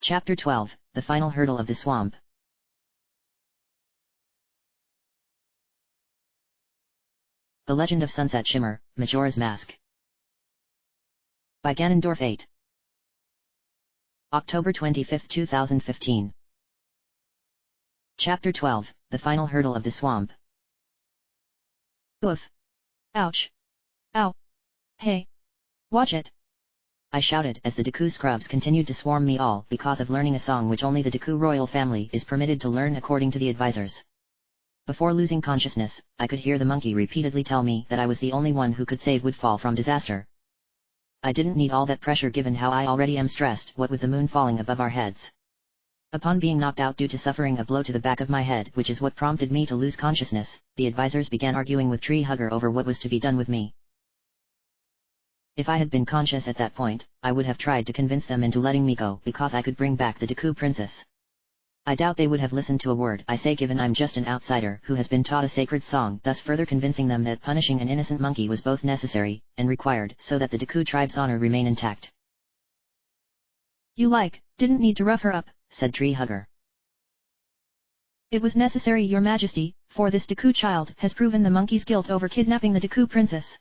Chapter 12, The Final Hurdle of the Swamp. The Legend of Sunset Shimmer, Majora's Mask. By Ganondorf 8. October 25, 2015. Chapter 12, The Final Hurdle of the Swamp. Oof. Ouch. Ow. Hey. Watch it. I shouted as the Deku scrubs continued to swarm me all because of learning a song which only the Deku royal family is permitted to learn according to the advisors. Before losing consciousness, I could hear the monkey repeatedly tell me that I was the only one who could save Woodfall from disaster. I didn't need all that pressure given how I already am stressed, what with the moon falling above our heads. Upon being knocked out due to suffering a blow to the back of my head, which is what prompted me to lose consciousness, the advisors began arguing with Tree Hugger over what was to be done with me. If I had been conscious at that point, I would have tried to convince them into letting me go because I could bring back the Deku princess. I doubt they would have listened to a word I say given I'm just an outsider who has been taught a sacred song, thus further convincing them that punishing an innocent monkey was both necessary and required so that the Deku tribe's honor remain intact. "You didn't need to rough her up," said Tree Hugger. "It was necessary, your majesty, for this Deku child has proven the monkey's guilt over kidnapping the Deku princess.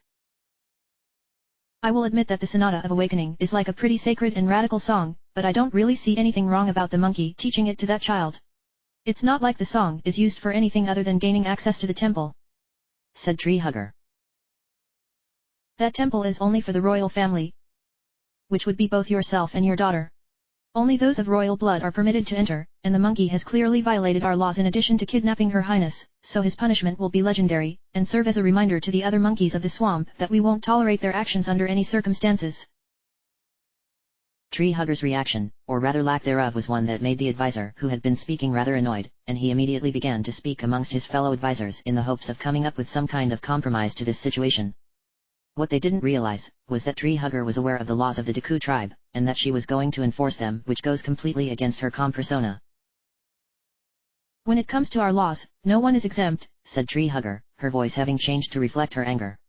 I will admit that the Sonata of Awakening is like a pretty sacred and radical song, but I don't really see anything wrong about the monkey teaching it to that child. It's not like the song is used for anything other than gaining access to the temple," said Tree Hugger. "That temple is only for the royal family, which would be both yourself and your daughter. Only those of royal blood are permitted to enter, and the monkey has clearly violated our laws in addition to kidnapping Her Highness, so his punishment will be legendary, and serve as a reminder to the other monkeys of the swamp that we won't tolerate their actions under any circumstances." Tree Hugger's reaction, or rather lack thereof, was one that made the advisor who had been speaking rather annoyed, and he immediately began to speak amongst his fellow advisors in the hopes of coming up with some kind of compromise to this situation. What they didn't realize was that Tree Hugger was aware of the laws of the Deku tribe, and that she was going to enforce them, which goes completely against her calm persona. "When it comes to our laws, no one is exempt," said Tree Hugger, her voice having changed to reflect her anger.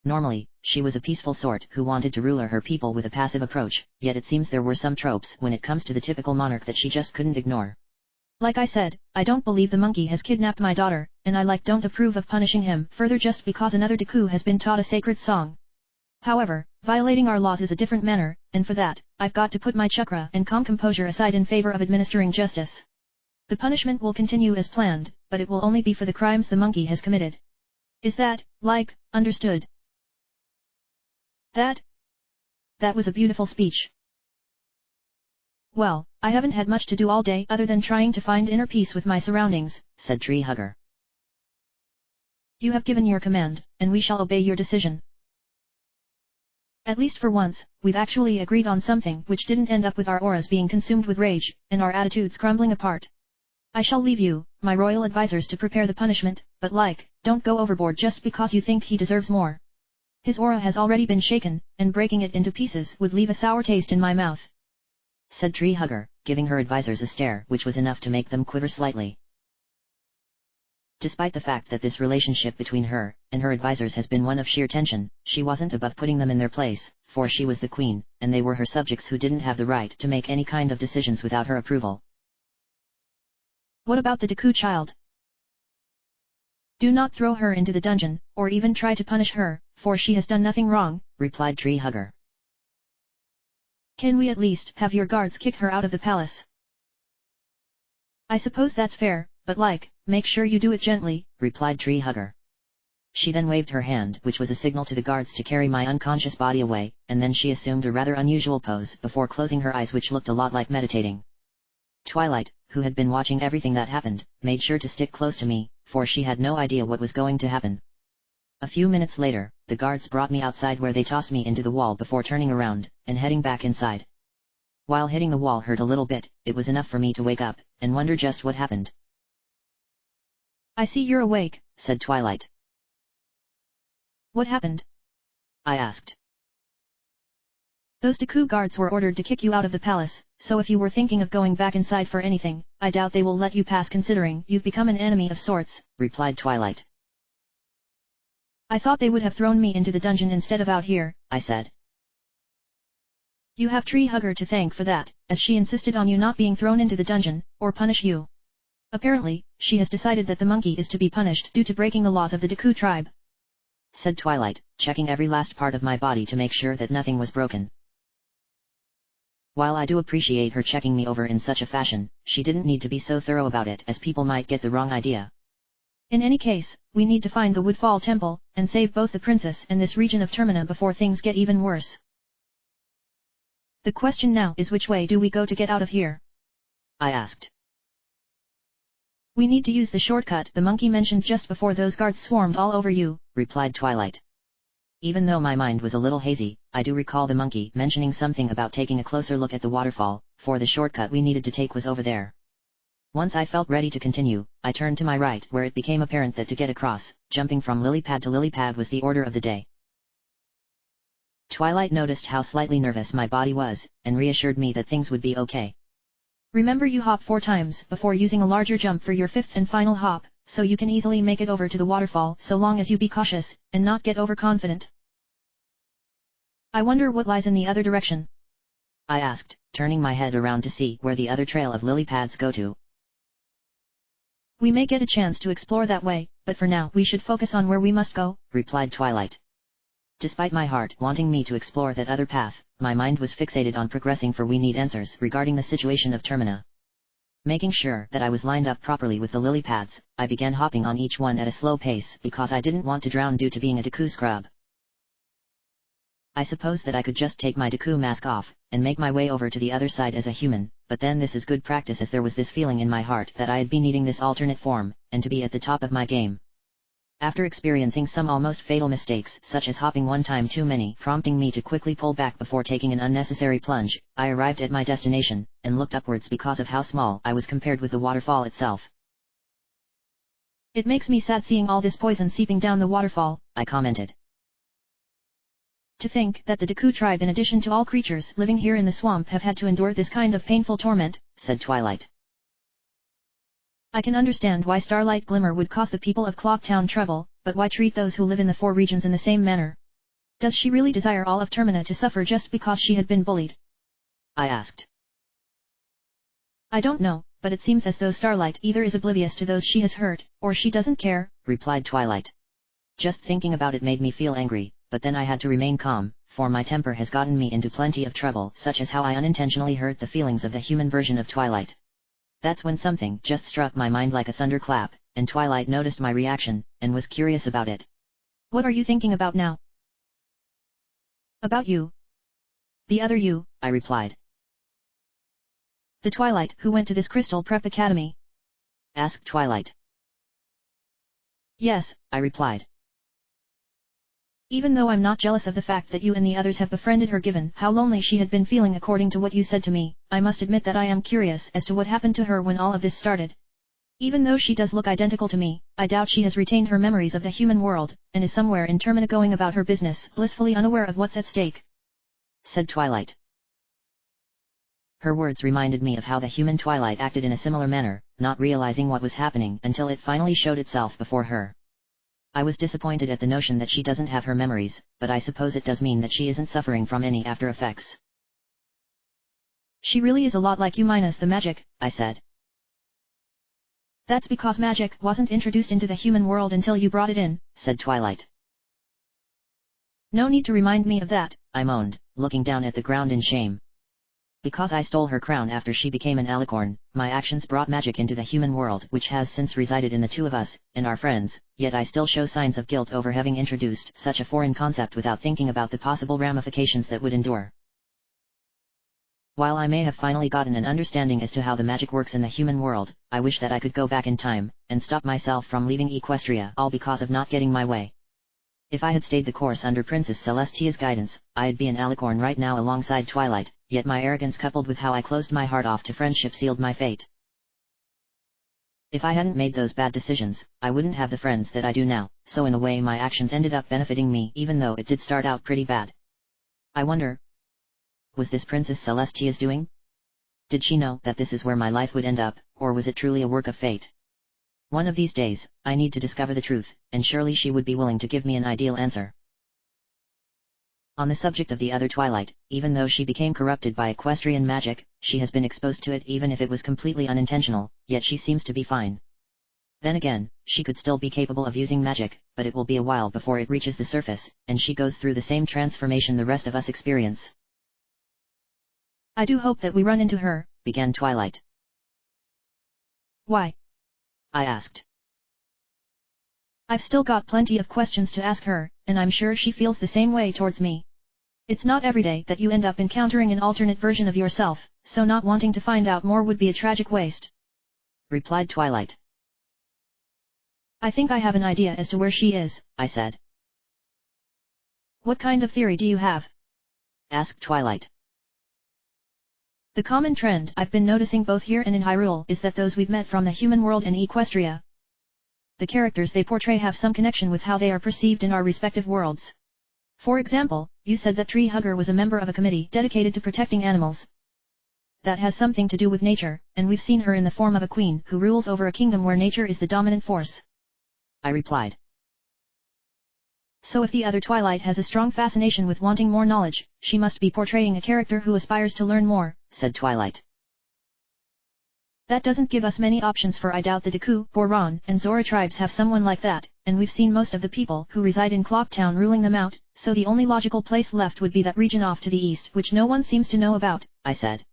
Normally, she was a peaceful sort who wanted to rule her people with a passive approach, yet it seems there were some tropes when it comes to the typical monarch that she just couldn't ignore. "Like I said, I don't believe the monkey has kidnapped my daughter, and I don't approve of punishing him further just because another Deku has been taught a sacred song. However, violating our laws is a different matter, and for that, I've got to put my chakra and calm composure aside in favor of administering justice. The punishment will continue as planned, but it will only be for the crimes the monkey has committed. Is that, understood?" That was a beautiful speech. "Well, I haven't had much to do all day other than trying to find inner peace with my surroundings," said Tree Hugger. "You have given your command, and we shall obey your decision. At least for once, we've actually agreed on something which didn't end up with our auras being consumed with rage, and our attitudes crumbling apart. I shall leave you, my royal advisors, to prepare the punishment, but don't go overboard just because you think he deserves more. His aura has already been shaken, and breaking it into pieces would leave a sour taste in my mouth," said Tree Hugger, giving her advisors a stare which was enough to make them quiver slightly. Despite the fact that this relationship between her and her advisors has been one of sheer tension, she wasn't above putting them in their place, for she was the queen, and they were her subjects who didn't have the right to make any kind of decisions without her approval. "What about the Deku child? Do not throw her into the dungeon, or even try to punish her, for she has done nothing wrong," replied Tree Hugger. "Can we at least have your guards kick her out of the palace?" "I suppose that's fair, but make sure you do it gently," replied Tree Hugger. She then waved her hand, which was a signal to the guards to carry my unconscious body away, and then she assumed a rather unusual pose before closing her eyes, which looked a lot like meditating. Twilight, who had been watching everything that happened, made sure to stick close to me, for she had no idea what was going to happen. A few minutes later, the guards brought me outside, where they tossed me into the wall before turning around and heading back inside. While hitting the wall hurt a little bit, it was enough for me to wake up and wonder just what happened. "I see you're awake," said Twilight. "What happened?" I asked. "Those Deku guards were ordered to kick you out of the palace, so if you were thinking of going back inside for anything, I doubt they will let you pass considering you've become an enemy of sorts," replied Twilight. "I thought they would have thrown me into the dungeon instead of out here," I said. You have Tree Hugger to thank for that, as she insisted on you not being thrown into the dungeon, or punish you. Apparently, she has decided that the monkey is to be punished due to breaking the laws of the Deku tribe," said Twilight, checking every last part of my body to make sure that nothing was broken. While I do appreciate her checking me over in such a fashion, she didn't need to be so thorough about it, as people might get the wrong idea. "In any case, we need to find the Woodfall Temple, and save both the princess and this region of Termina before things get even worse. The question now is, which way do we go to get out of here?" I asked. "We need to use the shortcut the monkey mentioned just before those guards swarmed all over you," replied Twilight. Even though my mind was a little hazy, I do recall the monkey mentioning something about taking a closer look at the waterfall, for the shortcut we needed to take was over there. Once I felt ready to continue, I turned to my right where it became apparent that to get across, jumping from lily pad to lily pad was the order of the day. Twilight noticed how slightly nervous my body was, and reassured me that things would be okay. "Remember, you hop 4 times before using a larger jump for your 5th and final hop, so you can easily make it over to the waterfall so long as you be cautious, and not get overconfident." "I wonder what lies in the other direction?" I asked, turning my head around to see where the other trail of lily pads go to. "We may get a chance to explore that way, but for now we should focus on where we must go," replied Twilight. Despite my heart wanting me to explore that other path, my mind was fixated on progressing, for we need answers regarding the situation of Termina. Making sure that I was lined up properly with the lily pads, I began hopping on each one at a slow pace because I didn't want to drown due to being a Deku scrub. I suppose that I could just take my Deku mask off, and make my way over to the other side as a human, but then this is good practice, as there was this feeling in my heart that I'd be needing this alternate form, and to be at the top of my game. After experiencing some almost fatal mistakes, such as hopping 1 time too many, prompting me to quickly pull back before taking an unnecessary plunge, I arrived at my destination, and looked upwards because of how small I was compared with the waterfall itself. "It makes me sad seeing all this poison seeping down the waterfall," I commented. "To think that the Deku tribe, in addition to all creatures living here in the swamp, have had to endure this kind of painful torment," said Twilight. "I can understand why Starlight Glimmer would cause the people of Clocktown trouble, but why treat those who live in the 4 regions in the same manner? Does she really desire all of Termina to suffer just because she had been bullied?" I asked. "I don't know, but it seems as though Starlight either is oblivious to those she has hurt, or she doesn't care," replied Twilight. Just thinking about it made me feel angry, but then I had to remain calm, for my temper has gotten me into plenty of trouble, such as how I unintentionally hurt the feelings of the human version of Twilight. That's when something just struck my mind like a thunderclap, and Twilight noticed my reaction, and was curious about it. "What are you thinking about now?" "About you. The other you," I replied. "The Twilight who went to this Crystal Prep Academy?" asked Twilight. "Yes," I replied. "Even though I'm not jealous of the fact that you and the others have befriended her, given how lonely she had been feeling according to what you said to me, I must admit that I am curious as to what happened to her when all of this started. Even though she does look identical to me, I doubt she has retained her memories of the human world, and is somewhere in Termina going about her business, blissfully unaware of what's at stake," said Twilight. Her words reminded me of how the human Twilight acted in a similar manner, not realizing what was happening until it finally showed itself before her. I was disappointed at the notion that she doesn't have her memories, but I suppose it does mean that she isn't suffering from any after effects. "She really is a lot like you minus the magic," I said. "That's because magic wasn't introduced into the human world until you brought it in," said Twilight. "No need to remind me of that," I moaned, looking down at the ground in shame. Because I stole her crown after she became an alicorn, my actions brought magic into the human world, which has since resided in the 2 of us, and our friends, yet I still show signs of guilt over having introduced such a foreign concept without thinking about the possible ramifications that would endure. While I may have finally gotten an understanding as to how the magic works in the human world, I wish that I could go back in time, and stop myself from leaving Equestria, all because of not getting my way. If I had stayed the course under Princess Celestia's guidance, I'd be an alicorn right now alongside Twilight, yet my arrogance coupled with how I closed my heart off to friendship sealed my fate. If I hadn't made those bad decisions, I wouldn't have the friends that I do now, so in a way my actions ended up benefiting me, even though it did start out pretty bad. I wonder, was this Princess Celestia's doing? Did she know that this is where my life would end up, or was it truly a work of fate? One of these days, I need to discover the truth, and surely she would be willing to give me an ideal answer. On the subject of the other Twilight, even though she became corrupted by equestrian magic, she has been exposed to it even if it was completely unintentional, yet she seems to be fine. Then again, she could still be capable of using magic, but it will be a while before it reaches the surface, and she goes through the same transformation the rest of us experience. I do hope that we run into her, began Twilight. Why? I asked. I've still got plenty of questions to ask her, and I'm sure she feels the same way towards me. It's not every day that you end up encountering an alternate version of yourself, so not wanting to find out more would be a tragic waste, replied Twilight. I think I have an idea as to where she is, I said. What kind of theory do you have? Asked Twilight. The common trend I've been noticing both here and in Hyrule is that those we've met from the human world and Equestria, the characters they portray have some connection with how they are perceived in our respective worlds. For example, you said that Tree Hugger was a member of a committee dedicated to protecting animals. That has something to do with nature, and we've seen her in the form of a queen who rules over a kingdom where nature is the dominant force, I replied. So if the other Twilight has a strong fascination with wanting more knowledge, she must be portraying a character who aspires to learn more, said Twilight. That doesn't give us many options, for I doubt the Deku, Goron, and Zora tribes have someone like that, and we've seen most of the people who reside in Clocktown ruling them out, so the only logical place left would be that region off to the east which no one seems to know about, I said.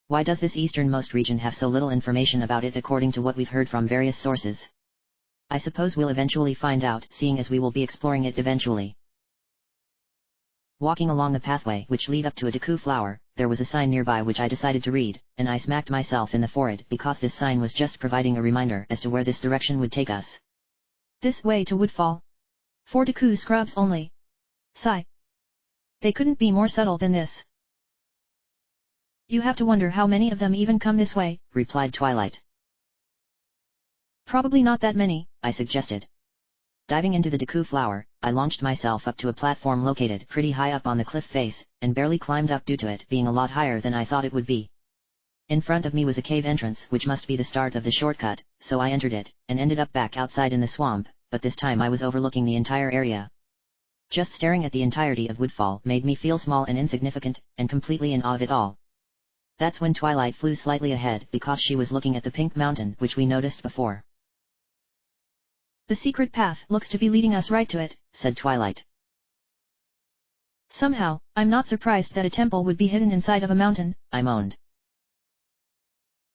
Why does this easternmost region have so little information about it according to what we've heard from various sources? I suppose we'll eventually find out, seeing as we will be exploring it eventually. Walking along the pathway which lead up to a Deku flower, there was a sign nearby which I decided to read, and I smacked myself in the forehead because this sign was just providing a reminder as to where this direction would take us. This way to Woodfall. For Deku scrubs only. Sigh. They couldn't be more subtle than this. You have to wonder how many of them even come this way, replied Twilight. Probably not that many, I suggested. Diving into the Deku flower, I launched myself up to a platform located pretty high up on the cliff face, and barely climbed up due to it being a lot higher than I thought it would be. In front of me was a cave entrance which must be the start of the shortcut, so I entered it, and ended up back outside in the swamp, but this time I was overlooking the entire area. Just staring at the entirety of Woodfall made me feel small and insignificant, and completely in awe of it all. That's when Twilight flew slightly ahead because she was looking at the pink mountain which we noticed before. The secret path looks to be leading us right to it, said Twilight. Somehow, I'm not surprised that a temple would be hidden inside of a mountain, I moaned.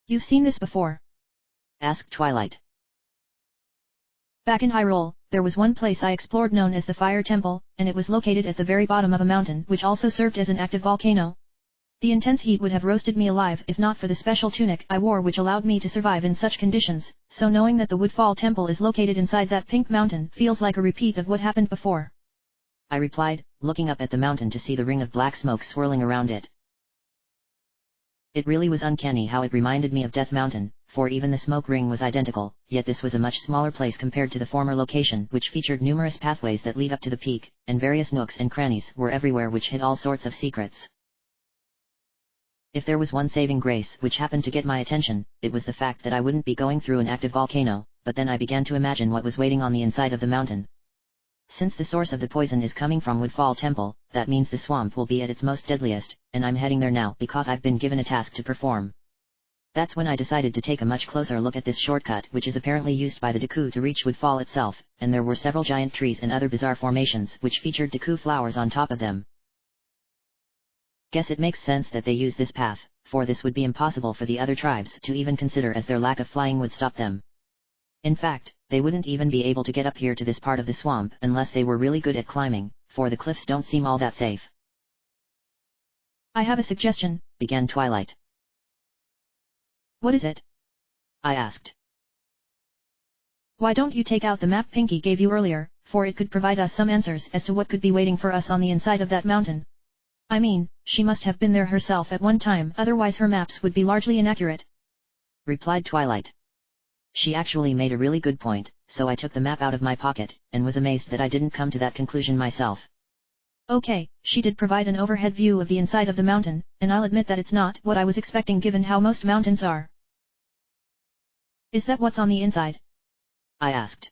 You've seen this before? Asked Twilight. Back in Hyrule, there was one place I explored known as the Fire Temple, and it was located at the very bottom of a mountain which also served as an active volcano. The intense heat would have roasted me alive if not for the special tunic I wore which allowed me to survive in such conditions, so knowing that the Woodfall Temple is located inside that pink mountain feels like a repeat of what happened before, I replied, looking up at the mountain to see the ring of black smoke swirling around it. It really was uncanny how it reminded me of Death Mountain, for even the smoke ring was identical, yet this was a much smaller place compared to the former location which featured numerous pathways that lead up to the peak, and various nooks and crannies were everywhere which hid all sorts of secrets. If there was one saving grace which happened to get my attention, it was the fact that I wouldn't be going through an active volcano, but then I began to imagine what was waiting on the inside of the mountain. Since the source of the poison is coming from Woodfall Temple, that means the swamp will be at its most deadliest, and I'm heading there now because I've been given a task to perform. That's when I decided to take a much closer look at this shortcut which is apparently used by the Deku to reach Woodfall itself, and there were several giant trees and other bizarre formations which featured Deku flowers on top of them. Guess it makes sense that they use this path, for this would be impossible for the other tribes to even consider as their lack of flying would stop them. In fact, they wouldn't even be able to get up here to this part of the swamp unless they were really good at climbing, for the cliffs don't seem all that safe. I have a suggestion, began Twilight. What is it? I asked. Why don't you take out the map Pinkie gave you earlier, for it could provide us some answers as to what could be waiting for us on the inside of that mountain. I mean, she must have been there herself at one time, otherwise her maps would be largely inaccurate, replied Twilight. She actually made a really good point, so I took the map out of my pocket, and was amazed that I didn't come to that conclusion myself. Okay, she did provide an overhead view of the inside of the mountain, and I'll admit that it's not what I was expecting given how most mountains are. Is that what's on the inside? I asked.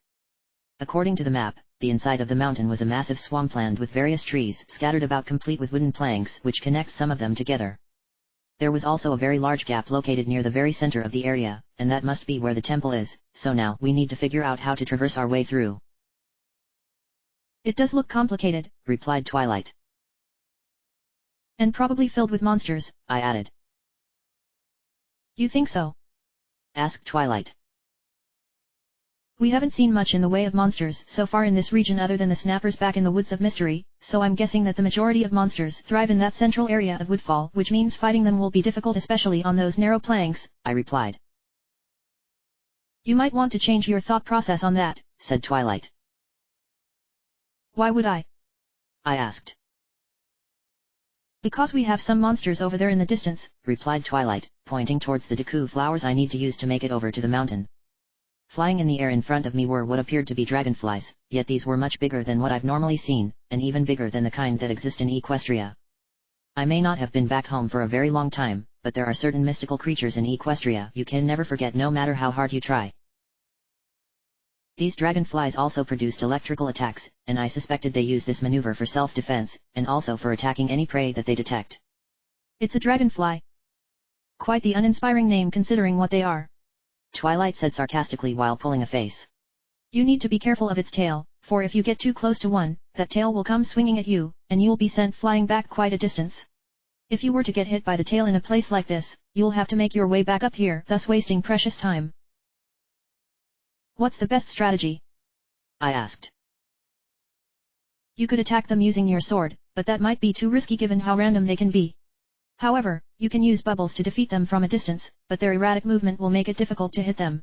According to the map, the inside of the mountain was a massive swampland with various trees scattered about, complete with wooden planks which connect some of them together. There was also a very large gap located near the very center of the area, and that must be where the temple is, so now we need to figure out how to traverse our way through. It does look complicated, replied Twilight. And probably filled with monsters, I added. You think so? Asked Twilight. We haven't seen much in the way of monsters so far in this region other than the snappers back in the Woods of Mystery, so I'm guessing that the majority of monsters thrive in that central area of Woodfall, which means fighting them will be difficult, especially on those narrow planks, I replied. You might want to change your thought process on that, said Twilight. Why would I asked. Because we have some monsters over there in the distance, replied Twilight, pointing towards the Deku flowers I need to use to make it over to the mountain. Flying in the air in front of me were what appeared to be dragonflies, yet these were much bigger than what I've normally seen, and even bigger than the kind that exist in Equestria. I may not have been back home for a very long time, but there are certain mystical creatures in Equestria you can never forget no matter how hard you try. These dragonflies also produced electrical attacks, and I suspected they use this maneuver for self-defense, and also for attacking any prey that they detect. It's a dragonfly. Quite the uninspiring name considering what they are, Twilight said sarcastically while pulling a face. You need to be careful of its tail, for if you get too close to one, that tail will come swinging at you, and you'll be sent flying back quite a distance. If you were to get hit by the tail in a place like this, you'll have to make your way back up here, thus wasting precious time. What's the best strategy? I asked. You could attack them using your sword, but that might be too risky given how random they can be. However, you can use bubbles to defeat them from a distance, but their erratic movement will make it difficult to hit them.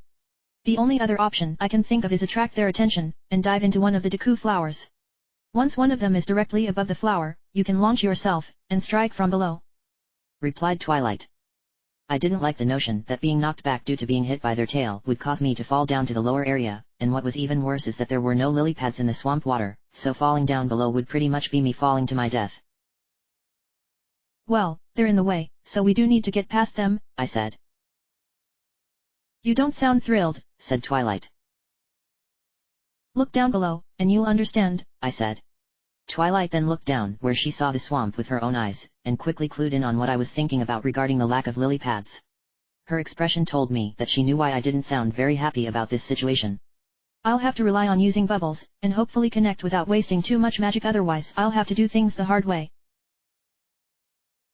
The only other option I can think of is attract their attention, and dive into one of the Deku flowers. Once one of them is directly above the flower, you can launch yourself, and strike from below, replied Twilight. I didn't like the notion that being knocked back due to being hit by their tail would cause me to fall down to the lower area, and what was even worse is that there were no lily pads in the swamp water, so falling down below would pretty much be me falling to my death. Well, they're in the way, so we do need to get past them, I said. You don't sound thrilled, said Twilight. Look down below, and you'll understand, I said. Twilight then looked down where she saw the swamp with her own eyes, and quickly clued in on what I was thinking about regarding the lack of lily pads. Her expression told me that she knew why I didn't sound very happy about this situation. I'll have to rely on using bubbles, and hopefully connect without wasting too much magic, otherwise I'll have to do things the hard way.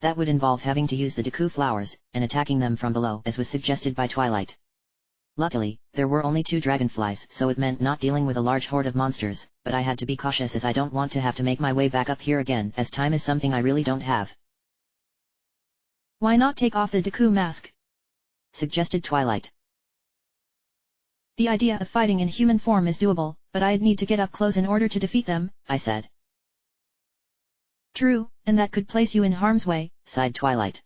That would involve having to use the Deku flowers, and attacking them from below as was suggested by Twilight. Luckily, there were only 2 dragonflies, so it meant not dealing with a large horde of monsters, but I had to be cautious as I don't want to have to make my way back up here again, as time is something I really don't have. Why not take off the Deku mask? Suggested Twilight. The idea of fighting in human form is doable, but I'd need to get up close in order to defeat them, I said. True, and that could place you in harm's way, sighed Twilight.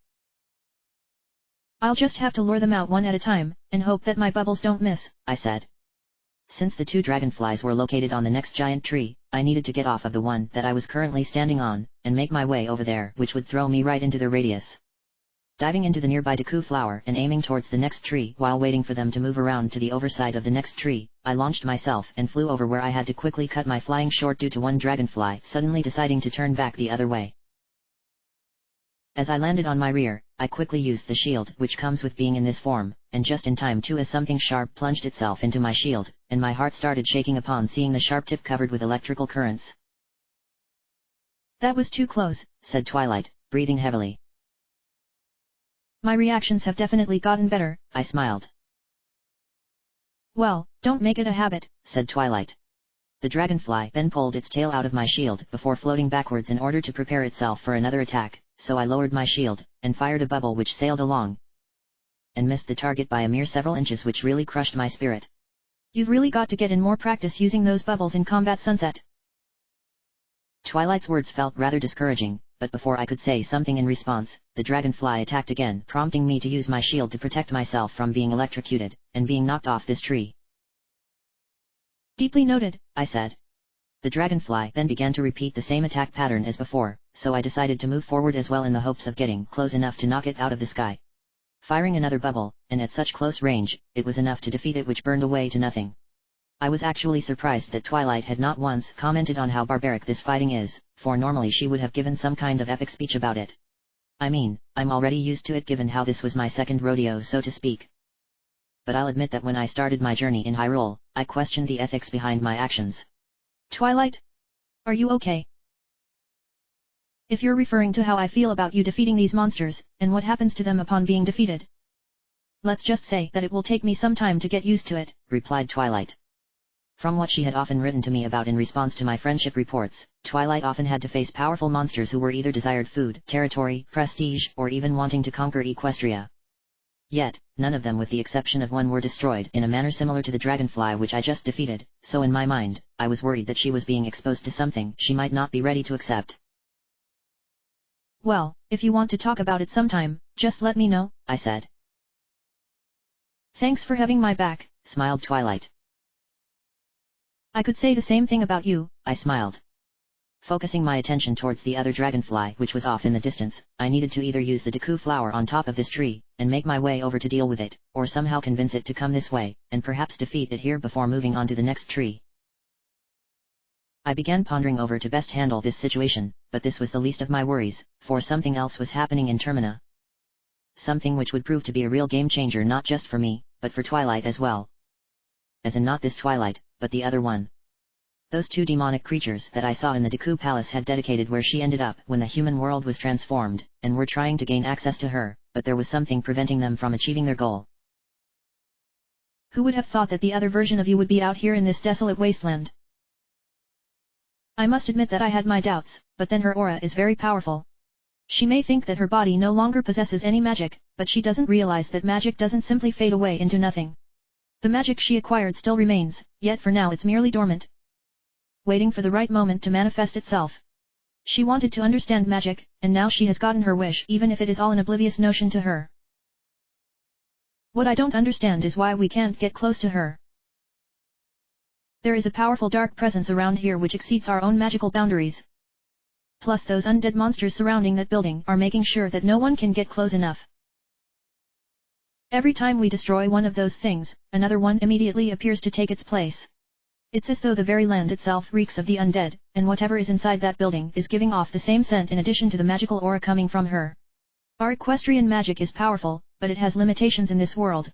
I'll just have to lure them out one at a time, and hope that my bubbles don't miss, I said. Since the 2 dragonflies were located on the next giant tree, I needed to get off of the one that I was currently standing on, and make my way over there, which would throw me right into their radius. Diving into the nearby Deku flower and aiming towards the next tree while waiting for them to move around to the overside of the next tree, I launched myself and flew over where I had to quickly cut my flying short due to one dragonfly suddenly deciding to turn back the other way. As I landed on my rear, I quickly used the shield which comes with being in this form, and just in time too as something sharp plunged itself into my shield, and my heart started shaking upon seeing the sharp tip covered with electrical currents. That was too close, said Twilight, breathing heavily. My reactions have definitely gotten better, I smiled. Well, don't make it a habit, said Twilight. The dragonfly then pulled its tail out of my shield before floating backwards in order to prepare itself for another attack, so I lowered my shield, and fired a bubble which sailed along, and missed the target by a mere several inches, which really crushed my spirit. You've really got to get in more practice using those bubbles in combat, Sunset. Twilight's words felt rather discouraging, but before I could say something in response, the dragonfly attacked again, prompting me to use my shield to protect myself from being electrocuted, and being knocked off this tree. Deeply noted, I said. The dragonfly then began to repeat the same attack pattern as before, so I decided to move forward as well in the hopes of getting close enough to knock it out of the sky. Firing another bubble, and at such close range, it was enough to defeat it, which burned away to nothing. I was actually surprised that Twilight had not once commented on how barbaric this fighting is, for normally she would have given some kind of epic speech about it. I mean, I'm already used to it given how this was my second rodeo so to speak. But I'll admit that when I started my journey in Hyrule, I questioned the ethics behind my actions. Twilight? Are you okay? If you're referring to how I feel about you defeating these monsters, and what happens to them upon being defeated, let's just say that it will take me some time to get used to it, replied Twilight. From what she had often written to me about in response to my friendship reports, Twilight often had to face powerful monsters who were either desired food, territory, prestige, or even wanting to conquer Equestria. Yet, none of them with the exception of one were destroyed in a manner similar to the dragonfly which I just defeated, so in my mind, I was worried that she was being exposed to something she might not be ready to accept. Well, if you want to talk about it sometime, just let me know, I said. Thanks for having my back, smiled Twilight. I could say the same thing about you, I smiled. Focusing my attention towards the other dragonfly which was off in the distance, I needed to either use the Deku flower on top of this tree, and make my way over to deal with it, or somehow convince it to come this way, and perhaps defeat it here before moving on to the next tree. I began pondering over to best handle this situation, but this was the least of my worries, for something else was happening in Termina. Something which would prove to be a real game changer not just for me, but for Twilight as well. As in not this Twilight, but the other one. Those two demonic creatures that I saw in the Deku Palace had dedicated where she ended up when the human world was transformed, and were trying to gain access to her, but there was something preventing them from achieving their goal. Who would have thought that the other version of you would be out here in this desolate wasteland? I must admit that I had my doubts, but then her aura is very powerful. She may think that her body no longer possesses any magic, but she doesn't realize that magic doesn't simply fade away into nothing. The magic she acquired still remains, yet for now it's merely dormant, waiting for the right moment to manifest itself. She wanted to understand magic, and now she has gotten her wish even if it is all an oblivious notion to her. What I don't understand is why we can't get close to her. There is a powerful dark presence around here which exceeds our own magical boundaries. Plus those undead monsters surrounding that building are making sure that no one can get close enough. Every time we destroy one of those things, another one immediately appears to take its place. It's as though the very land itself reeks of the undead, and whatever is inside that building is giving off the same scent in addition to the magical aura coming from her. Our equestrian magic is powerful, but it has limitations in this world.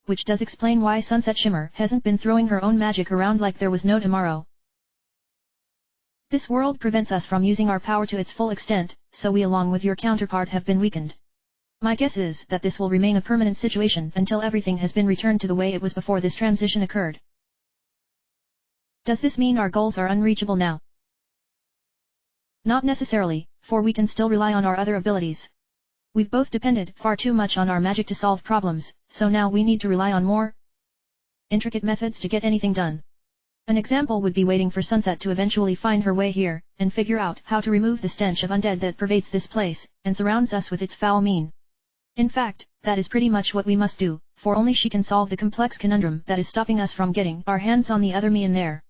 Which does explain why Sunset Shimmer hasn't been throwing her own magic around like there was no tomorrow. This world prevents us from using our power to its full extent, so we along with your counterpart have been weakened. My guess is that this will remain a permanent situation until everything has been returned to the way it was before this transition occurred. Does this mean our goals are unreachable now? Not necessarily, for we can still rely on our other abilities. We've both depended far too much on our magic to solve problems, so now we need to rely on more intricate methods to get anything done. An example would be waiting for Sunset to eventually find her way here, and figure out how to remove the stench of undead that pervades this place, and surrounds us with its foul mien. In fact, that is pretty much what we must do, for only she can solve the complex conundrum that is stopping us from getting our hands on the other me in there.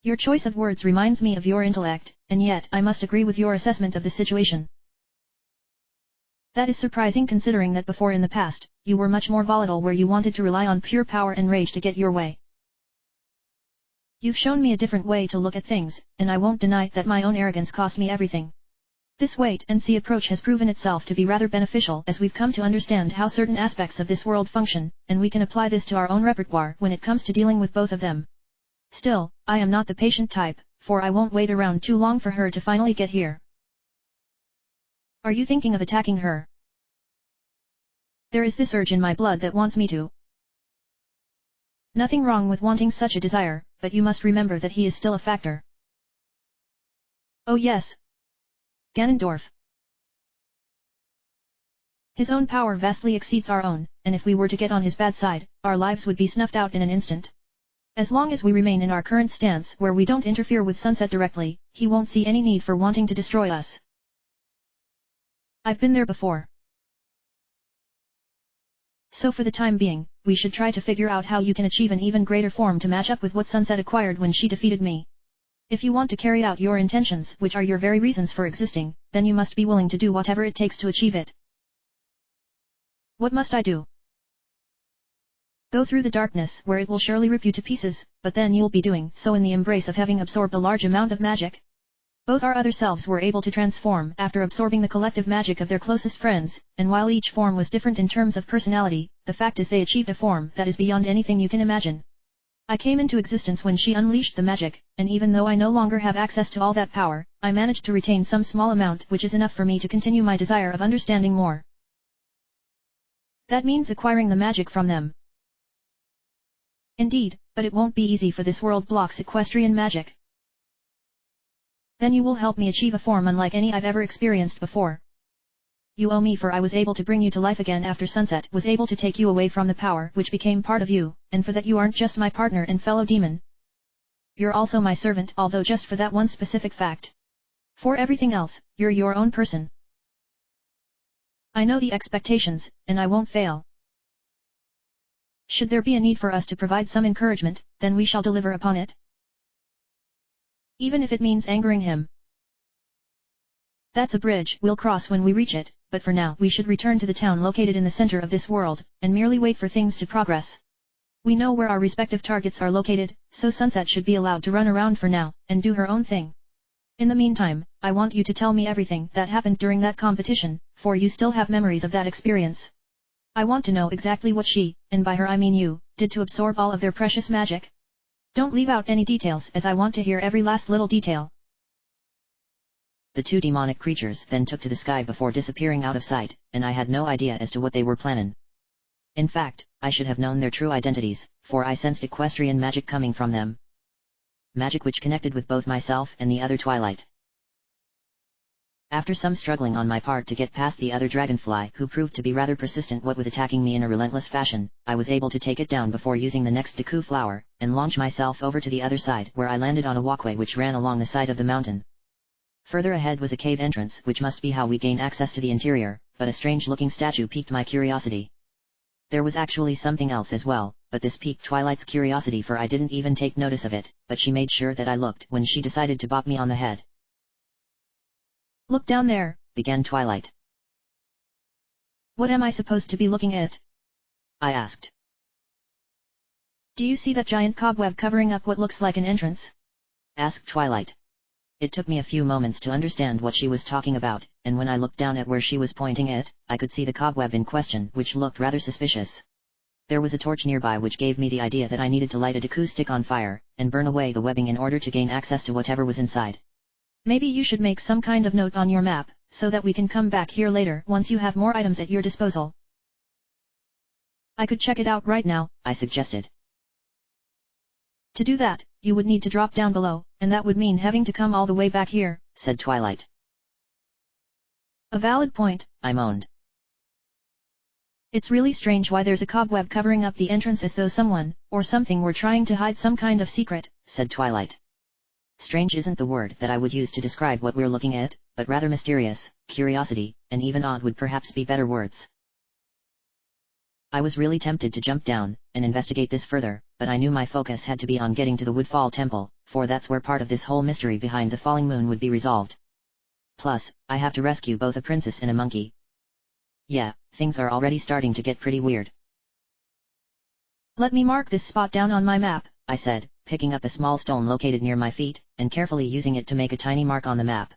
Your choice of words reminds me of your intellect, and yet I must agree with your assessment of the situation. That is surprising considering that before in the past, you were much more volatile where you wanted to rely on pure power and rage to get your way. You've shown me a different way to look at things, and I won't deny that my own arrogance cost me everything. This wait-and-see approach has proven itself to be rather beneficial as we've come to understand how certain aspects of this world function, and we can apply this to our own repertoire when it comes to dealing with both of them. Still, I am not the patient type, for I won't wait around too long for her to finally get here. Are you thinking of attacking her? There is this urge in my blood that wants me to. Nothing wrong with wanting such a desire, but you must remember that he is still a factor. Oh yes. Ganondorf. His own power vastly exceeds our own, and if we were to get on his bad side, our lives would be snuffed out in an instant. As long as we remain in our current stance where we don't interfere with Sunset directly, he won't see any need for wanting to destroy us. I've been there before. So for the time being, we should try to figure out how you can achieve an even greater form to match up with what Sunset acquired when she defeated me. If you want to carry out your intentions, which are your very reasons for existing, then you must be willing to do whatever it takes to achieve it. What must I do? Go through the darkness where it will surely rip you to pieces, but then you'll be doing so in the embrace of having absorbed a large amount of magic. Both our other selves were able to transform after absorbing the collective magic of their closest friends, and while each form was different in terms of personality, the fact is they achieved a form that is beyond anything you can imagine. I came into existence when she unleashed the magic, and even though I no longer have access to all that power, I managed to retain some small amount which is enough for me to continue my desire of understanding more. That means acquiring the magic from them. Indeed, but it won't be easy for this world blocks equestrian magic. Then you will help me achieve a form unlike any I've ever experienced before. You owe me, for I was able to bring you to life again after sunset, was able to take you away from the power which became part of you, and for that you aren't just my partner and fellow demon. You're also my servant, although just for that one specific fact. For everything else, you're your own person. I know the expectations, and I won't fail. Should there be a need for us to provide some encouragement, then we shall deliver upon it. Even if it means angering him. That's a bridge we'll cross when we reach it, but for now we should return to the town located in the center of this world, and merely wait for things to progress. We know where our respective targets are located, so Sunset should be allowed to run around for now, and do her own thing. In the meantime, I want you to tell me everything that happened during that competition, for you still have memories of that experience. I want to know exactly what she, and by her I mean you, did to absorb all of their precious magic. Don't leave out any details, as I want to hear every last little detail. The two demonic creatures then took to the sky before disappearing out of sight, and I had no idea as to what they were planning. In fact, I should have known their true identities, for I sensed equestrian magic coming from them. Magic which connected with both myself and the other Twilight. After some struggling on my part to get past the other dragonfly, who proved to be rather persistent what with attacking me in a relentless fashion, I was able to take it down before using the next Deku flower, and launch myself over to the other side, where I landed on a walkway which ran along the side of the mountain. Further ahead was a cave entrance, which must be how we gain access to the interior, but a strange-looking statue piqued my curiosity. There was actually something else as well, but this piqued Twilight's curiosity, for I didn't even take notice of it, but she made sure that I looked when she decided to bop me on the head. Look down there, began Twilight. What am I supposed to be looking at? I asked. Do you see that giant cobweb covering up what looks like an entrance? Asked Twilight. It took me a few moments to understand what she was talking about, and when I looked down at where she was pointing it, I could see the cobweb in question, which looked rather suspicious. There was a torch nearby which gave me the idea that I needed to light a Deku stick on fire, and burn away the webbing in order to gain access to whatever was inside. Maybe you should make some kind of note on your map, so that we can come back here later once you have more items at your disposal. I could check it out right now, I suggested. To do that, you would need to drop down below, and that would mean having to come all the way back here, said Twilight. A valid point, I moaned. It's really strange why there's a cobweb covering up the entrance, as though someone, or something, were trying to hide some kind of secret, said Twilight. Strange isn't the word that I would use to describe what we're looking at, but rather mysterious, curiosity, and even odd would perhaps be better words. I was really tempted to jump down and investigate this further, but I knew my focus had to be on getting to the Woodfall Temple, for that's where part of this whole mystery behind the falling moon would be resolved. Plus, I have to rescue both a princess and a monkey. Yeah, things are already starting to get pretty weird. Let me mark this spot down on my map, I said, picking up a small stone located near my feet, and carefully using it to make a tiny mark on the map.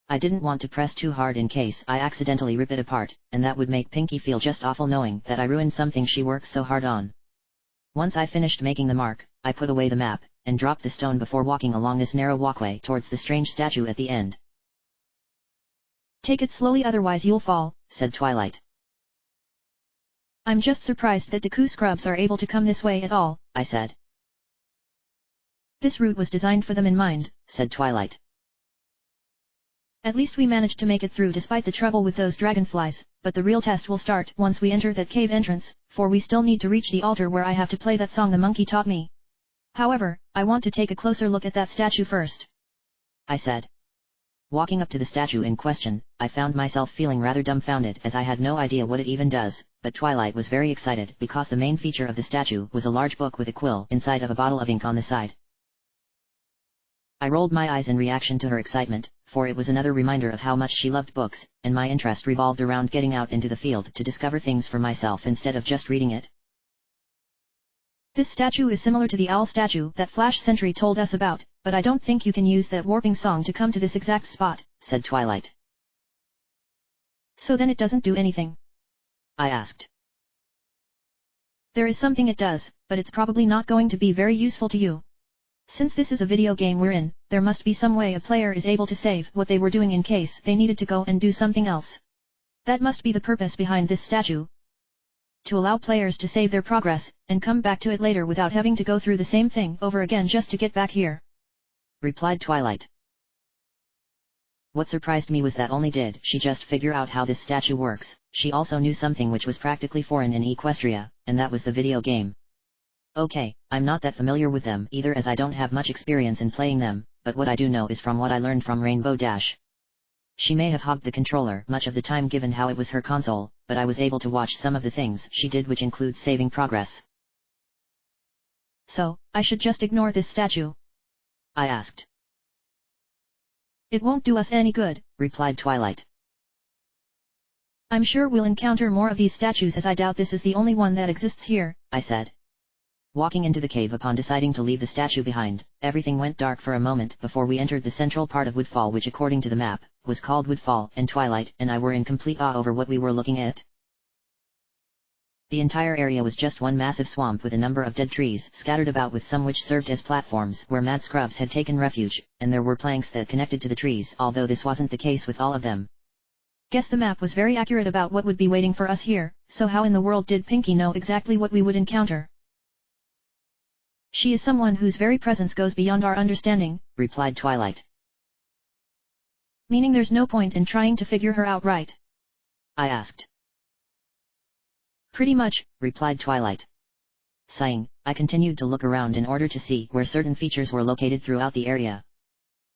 I didn't want to press too hard in case I accidentally rip it apart, and that would make Pinkie feel just awful knowing that I ruined something she worked so hard on. Once I finished making the mark, I put away the map, and dropped the stone before walking along this narrow walkway towards the strange statue at the end. Take it slowly, otherwise you'll fall, said Twilight. I'm just surprised that Deku scrubs are able to come this way at all, I said. This route was designed for them in mind, said Twilight. At least we managed to make it through despite the trouble with those dragonflies, but the real test will start once we enter that cave entrance, for we still need to reach the altar where I have to play that song the monkey taught me. However, I want to take a closer look at that statue first, I said. Walking up to the statue in question, I found myself feeling rather dumbfounded, as I had no idea what it even does, but Twilight was very excited because the main feature of the statue was a large book with a quill inside of a bottle of ink on the side. I rolled my eyes in reaction to her excitement, for it was another reminder of how much she loved books, and my interest revolved around getting out into the field to discover things for myself instead of just reading it. This statue is similar to the owl statue that Flash Sentry told us about, but I don't think you can use that warping song to come to this exact spot, said Twilight. So then it doesn't do anything? I asked. There is something it does, but it's probably not going to be very useful to you. Since this is a video game we're in, there must be some way a player is able to save what they were doing in case they needed to go and do something else. That must be the purpose behind this statue. To allow players to save their progress, and come back to it later without having to go through the same thing over again just to get back here, replied Twilight. What surprised me was that only did she just figure out how this statue works, she also knew something which was practically foreign in Equestria, and that was the video game. Okay, I'm not that familiar with them either as I don't have much experience in playing them, but what I do know is from what I learned from Rainbow Dash. She may have hogged the controller much of the time given how it was her console, but I was able to watch some of the things she did which includes saving progress. So, I should just ignore this statue? I asked. It won't do us any good, replied Twilight. I'm sure we'll encounter more of these statues as I doubt this is the only one that exists here, I said. Walking into the cave upon deciding to leave the statue behind, everything went dark for a moment before we entered the central part of Woodfall which according to the map, was called Woodfall, and Twilight and I were in complete awe over what we were looking at. The entire area was just one massive swamp with a number of dead trees scattered about with some which served as platforms where mad scrubs had taken refuge, and there were planks that connected to the trees although this wasn't the case with all of them. Guess the map was very accurate about what would be waiting for us here, so how in the world did Pinkie know exactly what we would encounter? She is someone whose very presence goes beyond our understanding, replied Twilight. Meaning there's no point in trying to figure her out, right? I asked. Pretty much, replied Twilight. Sighing, I continued to look around in order to see where certain features were located throughout the area.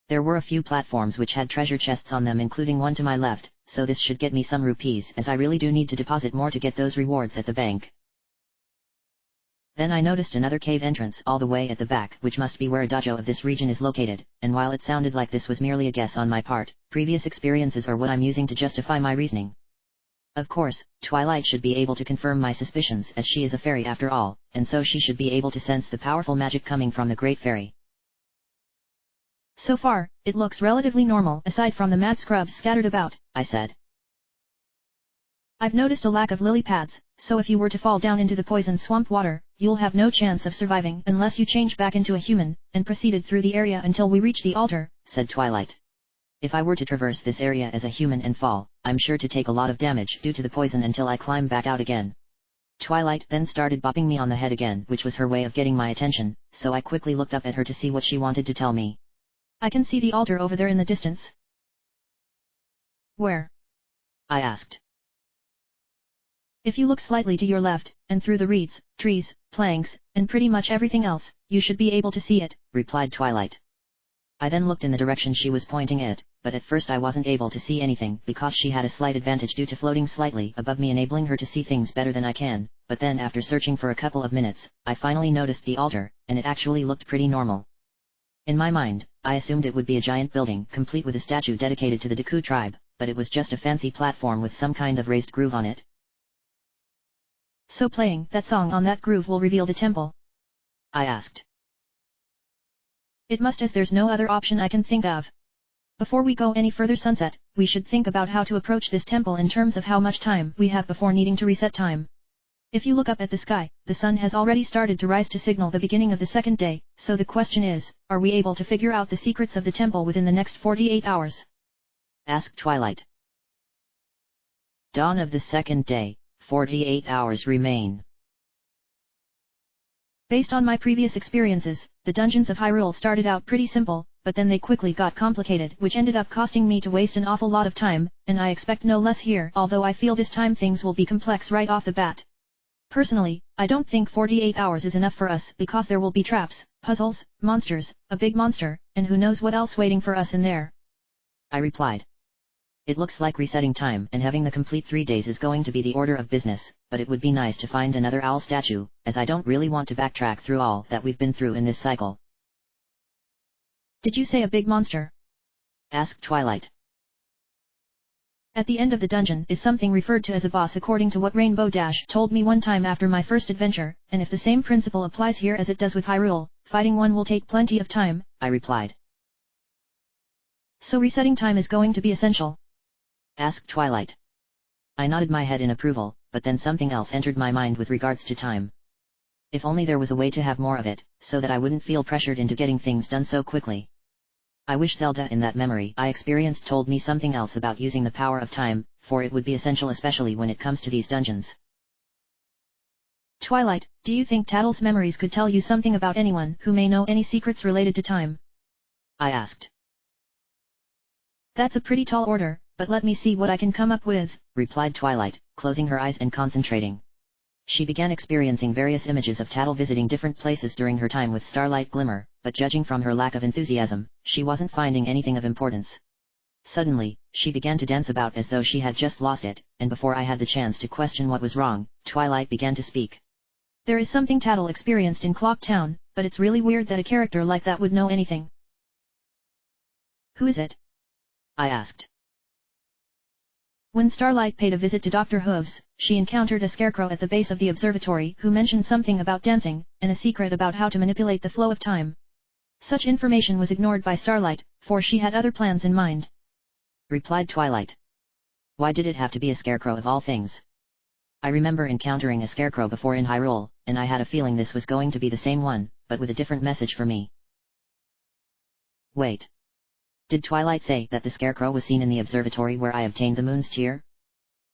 There were a few platforms which had treasure chests on them including one to my left, so this should get me some rupees as I really do need to deposit more to get those rewards at the bank. Then I noticed another cave entrance all the way at the back which must be where a dojo of this region is located, and while it sounded like this was merely a guess on my part, previous experiences are what I'm using to justify my reasoning. Of course, Twilight should be able to confirm my suspicions as she is a fairy after all, and so she should be able to sense the powerful magic coming from the Great Fairy. So far, it looks relatively normal aside from the mad scrubs scattered about, I said. I've noticed a lack of lily pads, so if you were to fall down into the poisoned swamp water, you'll have no chance of surviving unless you change back into a human, and proceeded through the area until we reach the altar, said Twilight. If I were to traverse this area as a human and fall, I'm sure to take a lot of damage due to the poison until I climb back out again. Twilight then started bopping me on the head again which was her way of getting my attention, so I quickly looked up at her to see what she wanted to tell me. I can see the altar over there in the distance. Where? I asked. If you look slightly to your left, and through the reeds, trees, planks, and pretty much everything else, you should be able to see it, replied Twilight. I then looked in the direction she was pointing at, but at first I wasn't able to see anything because she had a slight advantage due to floating slightly above me enabling her to see things better than I can, but then after searching for a couple of minutes, I finally noticed the altar, and it actually looked pretty normal. In my mind, I assumed it would be a giant building complete with a statue dedicated to the Deku tribe, but it was just a fancy platform with some kind of raised groove on it. So playing that song on that groove will reveal the temple? I asked. It must as there's no other option I can think of. Before we go any further Sunset, we should think about how to approach this temple in terms of how much time we have before needing to reset time. If you look up at the sky, the sun has already started to rise to signal the beginning of the second day, so the question is, are we able to figure out the secrets of the temple within the next 48 hours? Asked Twilight. Dawn of the second day. 48 hours remain. Based on my previous experiences, the dungeons of Hyrule started out pretty simple, but then they quickly got complicated which ended up costing me to waste an awful lot of time, and I expect no less here although I feel this time things will be complex right off the bat. Personally, I don't think 48 hours is enough for us because there will be traps, puzzles, monsters, a big monster, and who knows what else waiting for us in there. I replied. It looks like resetting time and having the complete 3 days is going to be the order of business, but it would be nice to find another owl statue, as I don't really want to backtrack through all that we've been through in this cycle. Did you say a big monster? Asked Twilight. At the end of the dungeon is something referred to as a boss according to what Rainbow Dash told me one time after my first adventure, and if the same principle applies here as it does with Hyrule, fighting one will take plenty of time, I replied. So resetting time is going to be essential? Asked Twilight. I nodded my head in approval, but then something else entered my mind with regards to time. If only there was a way to have more of it, so that I wouldn't feel pressured into getting things done so quickly. I wish Zelda in that memory I experienced told me something else about using the power of time, for it would be essential especially when it comes to these dungeons. Twilight, do you think Tattle's memories could tell you something about anyone who may know any secrets related to time? I asked. That's a pretty tall order, but let me see what I can come up with, replied Twilight, closing her eyes and concentrating. She began experiencing various images of Tattle visiting different places during her time with Starlight Glimmer, but judging from her lack of enthusiasm, she wasn't finding anything of importance. Suddenly, she began to dance about as though she had just lost it, and before I had the chance to question what was wrong, Twilight began to speak. There is something Tattle experienced in Clock Town, but it's really weird that a character like that would know anything. Who is it? I asked. When Starlight paid a visit to Dr. Hooves, she encountered a scarecrow at the base of the observatory who mentioned something about dancing, and a secret about how to manipulate the flow of time. Such information was ignored by Starlight, for she had other plans in mind. Replied Twilight. Why did it have to be a scarecrow of all things? I remember encountering a scarecrow before in Hyrule, and I had a feeling this was going to be the same one, but with a different message for me. Wait. Did Twilight say that the scarecrow was seen in the observatory where I obtained the moon's tear?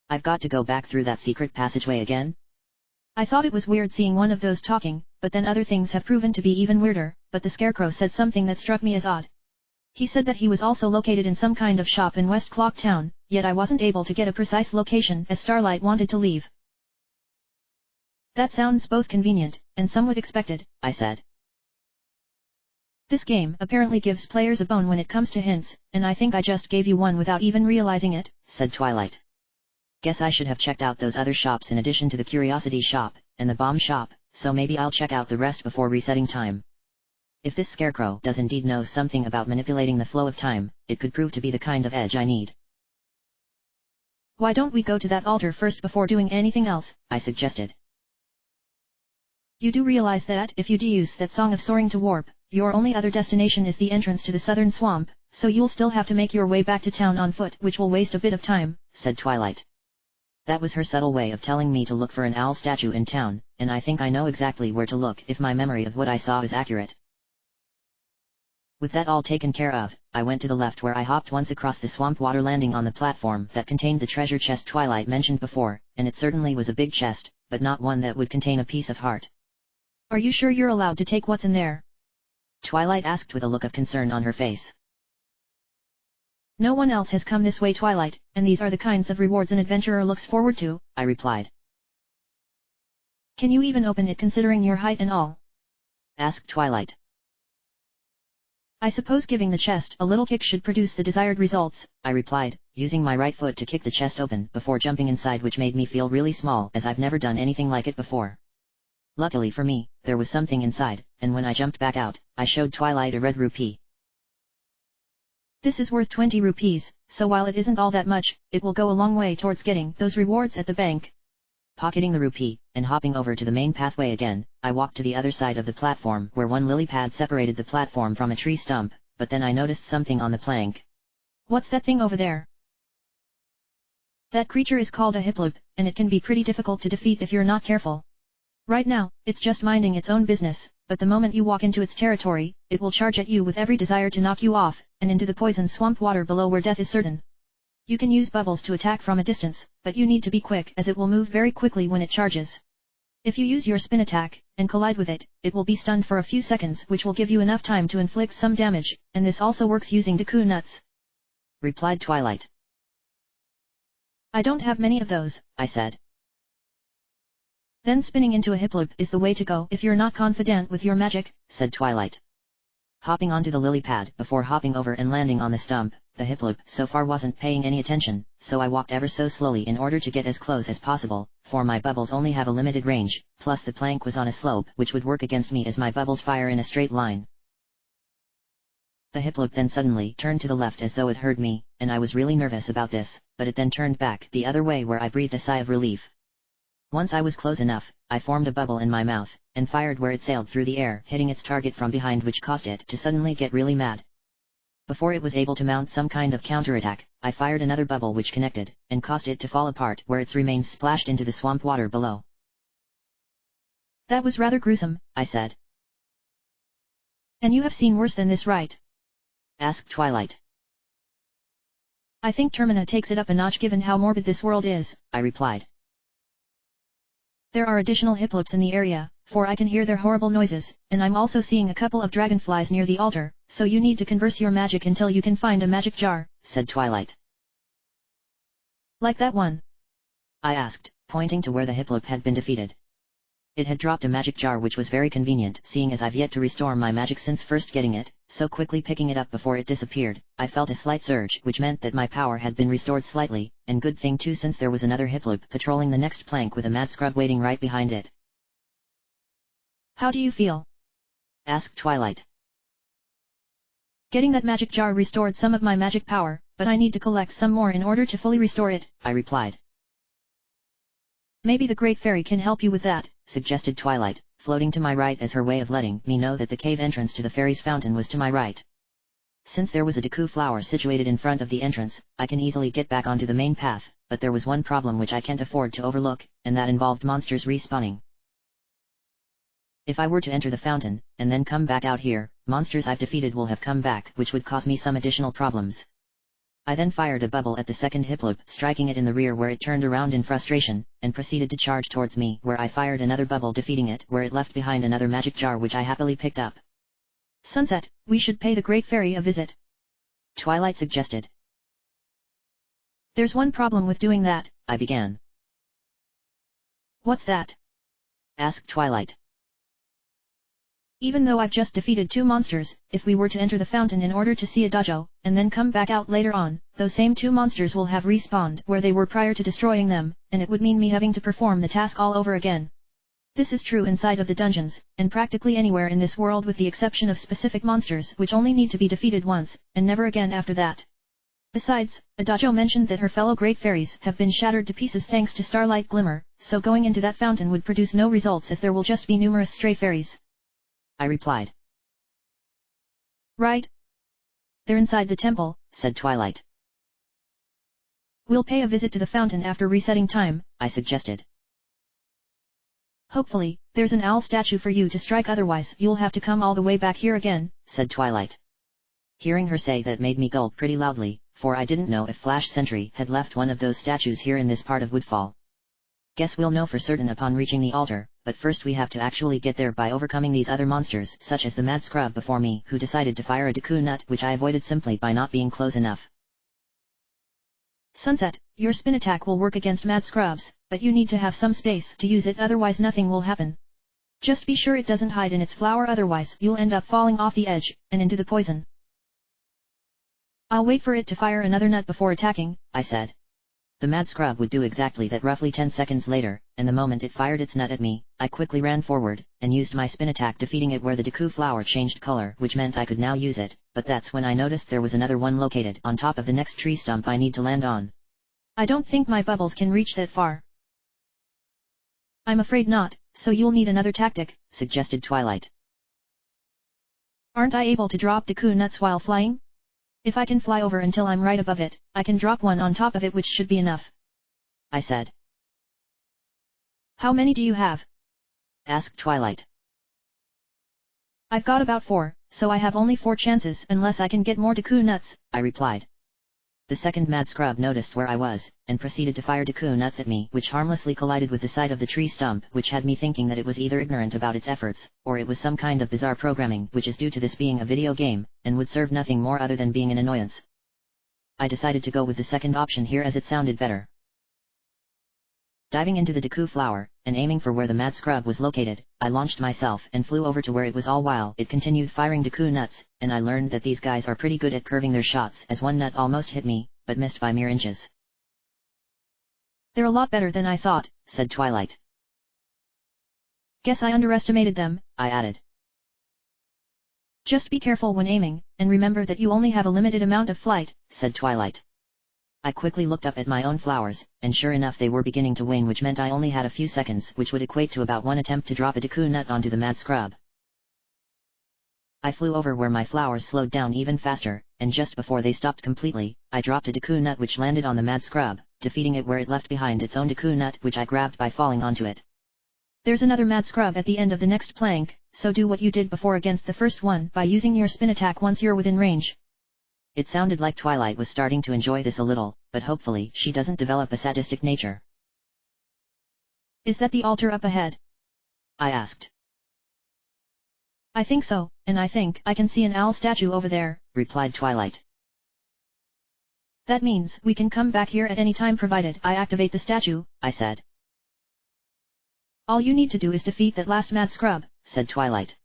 I've got to go back through that secret passageway again? I thought it was weird seeing one of those talking, but then other things have proven to be even weirder, but the scarecrow said something that struck me as odd. He said that he was also located in some kind of shop in West Clock Town, yet I wasn't able to get a precise location as Starlight wanted to leave. That sounds both convenient, and somewhat expected, I said. This game apparently gives players a bone when it comes to hints, and I think I just gave you one without even realizing it, said Twilight. Guess I should have checked out those other shops in addition to the Curiosity Shop, and the Bomb Shop, so maybe I'll check out the rest before resetting time. If this scarecrow does indeed know something about manipulating the flow of time, it could prove to be the kind of edge I need. Why don't we go to that altar first before doing anything else, I suggested. You do realize that if you deuse that Song of Soaring to Warp, your only other destination is the entrance to the southern swamp, so you'll still have to make your way back to town on foot, which will waste a bit of time, said Twilight. That was her subtle way of telling me to look for an owl statue in town, and I think I know exactly where to look if my memory of what I saw is accurate. With that all taken care of, I went to the left where I hopped once across the swamp water, landing on the platform that contained the treasure chest Twilight mentioned before, and it certainly was a big chest, but not one that would contain a piece of heart. Are you sure you're allowed to take what's in there? Twilight asked with a look of concern on her face. No one else has come this way, Twilight, and these are the kinds of rewards an adventurer looks forward to, I replied. Can you even open it considering your height and all? Asked Twilight. I suppose giving the chest a little kick should produce the desired results, I replied, using my right foot to kick the chest open before jumping inside, which made me feel really small as I've never done anything like it before. Luckily for me, there was something inside, and when I jumped back out, I showed Twilight a red rupee. This is worth 20 rupees, so while it isn't all that much, it will go a long way towards getting those rewards at the bank. Pocketing the rupee, and hopping over to the main pathway again, I walked to the other side of the platform where one lily pad separated the platform from a tree stump, but then I noticed something on the plank. What's that thing over there? That creature is called a Hiploop, and it can be pretty difficult to defeat if you're not careful. Right now, it's just minding its own business, but the moment you walk into its territory, it will charge at you with every desire to knock you off, and into the poison swamp water below where death is certain. You can use bubbles to attack from a distance, but you need to be quick as it will move very quickly when it charges. If you use your spin attack, and collide with it, it will be stunned for a few seconds, which will give you enough time to inflict some damage, and this also works using Deku nuts. Replied Twilight. I don't have many of those, I said. Then spinning into a Hiploop is the way to go if you're not confident with your magic, said Twilight. Hopping onto the lily pad before hopping over and landing on the stump, the Hiploop so far wasn't paying any attention, so I walked ever so slowly in order to get as close as possible, for my bubbles only have a limited range, plus the plank was on a slope which would work against me as my bubbles fire in a straight line. The hiplope then suddenly turned to the left as though it heard me, and I was really nervous about this, but it then turned back the other way where I breathed a sigh of relief. Once I was close enough, I formed a bubble in my mouth, and fired where it sailed through the air, hitting its target from behind, which caused it to suddenly get really mad. Before it was able to mount some kind of counterattack, I fired another bubble which connected, and caused it to fall apart where its remains splashed into the swamp water below. That was rather gruesome, I said. And you have seen worse than this, right? Asked Twilight. I think Termina takes it up a notch given how morbid this world is, I replied. There are additional hiplopes in the area, for I can hear their horrible noises, and I'm also seeing a couple of dragonflies near the altar, so you need to converse your magic until you can find a magic jar, said Twilight. Like that one? I asked, pointing to where the hiplope had been defeated. It had dropped a magic jar, which was very convenient, seeing as I've yet to restore my magic since first getting it, so quickly picking it up before it disappeared, I felt a slight surge, which meant that my power had been restored slightly, and good thing too, since there was another hiplope patrolling the next plank with a mad scrub waiting right behind it. How do you feel? Asked Twilight. Getting that magic jar restored some of my magic power, but I need to collect some more in order to fully restore it, I replied. Maybe the Great Fairy can help you with that, suggested Twilight, floating to my right as her way of letting me know that the cave entrance to the fairy's fountain was to my right. Since there was a Deku flower situated in front of the entrance, I can easily get back onto the main path, but there was one problem which I can't afford to overlook, and that involved monsters respawning. If I were to enter the fountain, and then come back out here, monsters I've defeated will have come back, which would cause me some additional problems. I then fired a bubble at the second hiplope, striking it in the rear where it turned around in frustration, and proceeded to charge towards me, where I fired another bubble, defeating it, where it left behind another magic jar which I happily picked up. Sunset, we should pay the Great Fairy a visit, Twilight suggested. There's one problem with doing that, I began. What's that? Asked Twilight. Even though I've just defeated 2 monsters, if we were to enter the fountain in order to see a dojo, and then come back out later on, those same 2 monsters will have respawned where they were prior to destroying them, and it would mean me having to perform the task all over again. This is true inside of the dungeons, and practically anywhere in this world with the exception of specific monsters which only need to be defeated once, and never again after that. Besides, Adajo mentioned that her fellow Great Fairies have been shattered to pieces thanks to Starlight Glimmer, so going into that fountain would produce no results as there will just be numerous stray fairies, I replied. Right? They're inside the temple, said Twilight. We'll pay a visit to the fountain after resetting time, I suggested. Hopefully, there's an owl statue for you to strike, otherwise you'll have to come all the way back here again, said Twilight. Hearing her say that made me gulp pretty loudly, for I didn't know if Flash Sentry had left one of those statues here in this part of Woodfall. Guess we'll know for certain upon reaching the altar, but first we have to actually get there by overcoming these other monsters such as the mad scrub before me who decided to fire a Deku nut, which I avoided simply by not being close enough. Sunset, your spin attack will work against mad scrubs, but you need to have some space to use it, otherwise nothing will happen. Just be sure it doesn't hide in its flower, otherwise you'll end up falling off the edge, and into the poison. I'll wait for it to fire another nut before attacking, I said. The mad scrub would do exactly that roughly 10 seconds later, and the moment it fired its nut at me, I quickly ran forward, and used my spin attack, defeating it where the Deku flower changed color, which meant I could now use it, but that's when I noticed there was another one located on top of the next tree stump I need to land on. I don't think my bubbles can reach that far. I'm afraid not, so you'll need another tactic, suggested Twilight. Aren't I able to drop Deku nuts while flying? If I can fly over until I'm right above it, I can drop one on top of it, which should be enough, I said. How many do you have? Asked Twilight. I've got about 4, so I have only 4 chances unless I can get more Deku nuts, I replied. The second mad scrub noticed where I was, and proceeded to fire Deku nuts at me, which harmlessly collided with the side of the tree stump, which had me thinking that it was either ignorant about its efforts, or it was some kind of bizarre programming which is due to this being a video game, and would serve nothing more other than being an annoyance. I decided to go with the second option here as it sounded better. Diving into the Deku flower, and aiming for where the mad scrub was located, I launched myself and flew over to where it was all while it continued firing Deku nuts, and I learned that these guys are pretty good at curving their shots, as one nut almost hit me, but missed by mere inches. They're a lot better than I thought, said Twilight. Guess I underestimated them, I added. Just be careful when aiming, and remember that you only have a limited amount of flight, said Twilight. I quickly looked up at my own flowers, and sure enough they were beginning to wane, which meant I only had a few seconds, which would equate to about one attempt to drop a Deku nut onto the mad scrub. I flew over where my flowers slowed down even faster, and just before they stopped completely, I dropped a Deku nut which landed on the mad scrub, defeating it where it left behind its own Deku nut which I grabbed by falling onto it. There's another mad scrub at the end of the next plank, so do what you did before against the first one by using your spin attack once you're within range. It sounded like Twilight was starting to enjoy this a little, but hopefully she doesn't develop a sadistic nature. Is that the altar up ahead? I asked. I think so, and I think I can see an owl statue over there, replied Twilight. That means we can come back here at any time provided I activate the statue, I said. All you need to do is defeat that last mad scrub, said Twilight.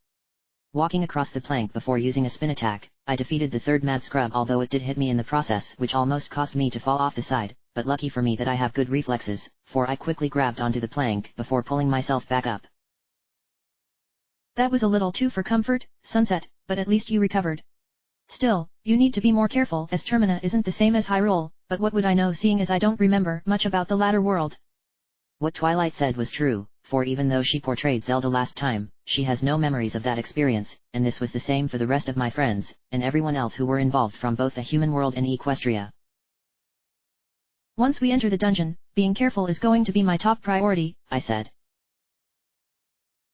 Walking across the plank before using a spin attack, I defeated the third mad scrub, although it did hit me in the process, which almost caused me to fall off the side, but lucky for me that I have good reflexes, for I quickly grabbed onto the plank before pulling myself back up. That was a little too for comfort, Sunset, but at least you recovered. Still, you need to be more careful as Termina isn't the same as Hyrule, but what would I know seeing as I don't remember much about the latter world. What Twilight said was true, for even though she portrayed Zelda last time, she has no memories of that experience, and this was the same for the rest of my friends, and everyone else who were involved from both the human world and Equestria. Once we enter the dungeon, being careful is going to be my top priority, I said.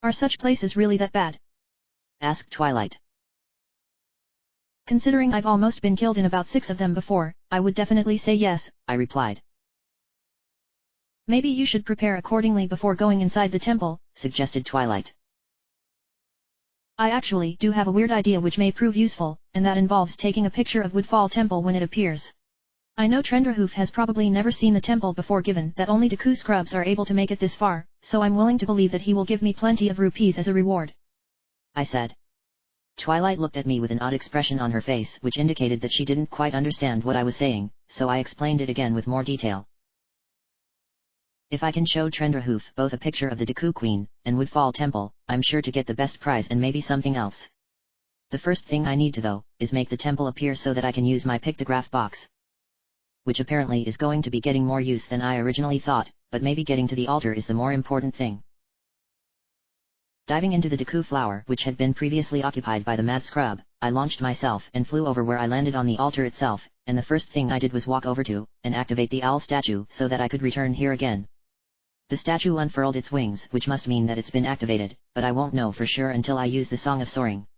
Are such places really that bad? Asked Twilight. Considering I've almost been killed in about 6 of them before, I would definitely say yes, I replied. Maybe you should prepare accordingly before going inside the temple, suggested Twilight. I actually do have a weird idea which may prove useful, and that involves taking a picture of Woodfall Temple when it appears. I know Trendrahoof has probably never seen the temple before given that only Deku scrubs are able to make it this far, so I'm willing to believe that he will give me plenty of rupees as a reward, I said. Twilight looked at me with an odd expression on her face which indicated that she didn't quite understand what I was saying, so I explained it again with more detail. If I can show Trendrahoof both a picture of the Deku Queen and Woodfall Temple, I'm sure to get the best prize and maybe something else. The first thing I need to though, is make the temple appear so that I can use my pictograph box. Which apparently is going to be getting more use than I originally thought, but maybe getting to the altar is the more important thing. Diving into the Deku flower which had been previously occupied by the mad scrub, I launched myself and flew over where I landed on the altar itself, and the first thing I did was walk over to, and activate the owl statue so that I could return here again. The statue unfurled its wings, which must mean that it's been activated, but I won't know for sure until I use the Song of Soaring.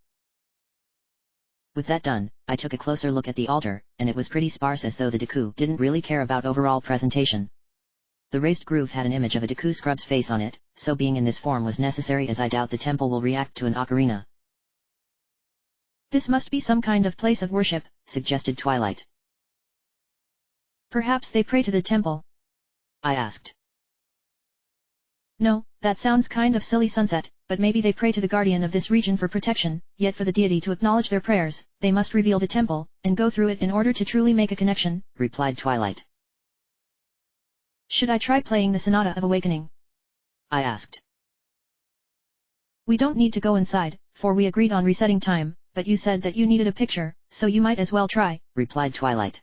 With that done, I took a closer look at the altar, and it was pretty sparse as though the Deku didn't really care about overall presentation. The raised groove had an image of a Deku scrub's face on it, so being in this form was necessary as I doubt the temple will react to an ocarina. This must be some kind of place of worship, suggested Twilight. Perhaps they pray to the temple? I asked. No, that sounds kind of silly, Sunset, but maybe they pray to the guardian of this region for protection, yet for the deity to acknowledge their prayers, they must reveal the temple, and go through it in order to truly make a connection, replied Twilight. Should I try playing the Sonata of Awakening? I asked. We don't need to go inside, for we agreed on resetting time, but you said that you needed a picture, so you might as well try, replied Twilight.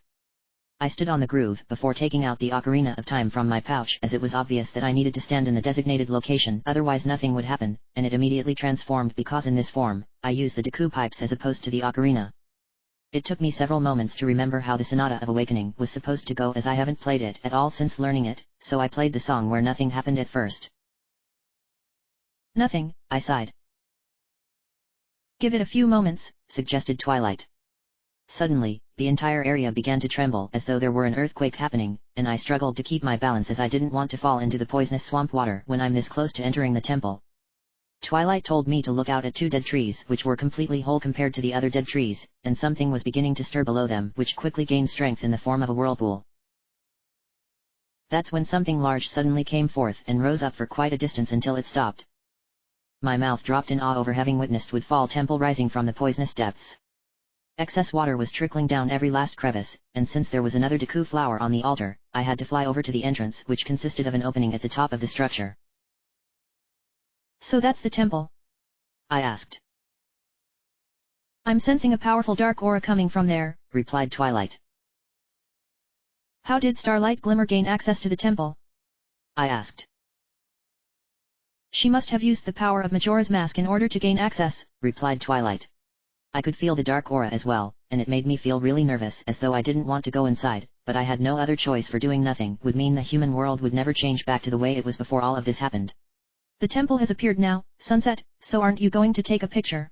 I stood on the groove before taking out the Ocarina of Time from my pouch as it was obvious that I needed to stand in the designated location, otherwise nothing would happen, and it immediately transformed because in this form, I used the Deku pipes as opposed to the ocarina. It took me several moments to remember how the Sonata of Awakening was supposed to go as I haven't played it at all since learning it, so I played the song where nothing happened at first. Nothing, I sighed. Give it a few moments, suggested Twilight. Suddenly, the entire area began to tremble as though there were an earthquake happening, and I struggled to keep my balance as I didn't want to fall into the poisonous swamp water when I'm this close to entering the temple. Twilight told me to look out at 2 dead trees which were completely whole compared to the other dead trees, and something was beginning to stir below them which quickly gained strength in the form of a whirlpool. That's when something large suddenly came forth and rose up for quite a distance until it stopped. My mouth dropped in awe over having witnessed Woodfall Temple rising from the poisonous depths. Excess water was trickling down every last crevice, and since there was another Deku flower on the altar, I had to fly over to the entrance which consisted of an opening at the top of the structure. So that's the temple? I asked. I'm sensing a powerful dark aura coming from there, replied Twilight. How did Starlight Glimmer gain access to the temple? I asked. She must have used the power of Majora's mask in order to gain access, replied Twilight. I could feel the dark aura as well, and it made me feel really nervous as though I didn't want to go inside, but I had no other choice, for doing nothing would mean the human world would never change back to the way it was before all of this happened. The temple has appeared now, Sunset, so aren't you going to take a picture?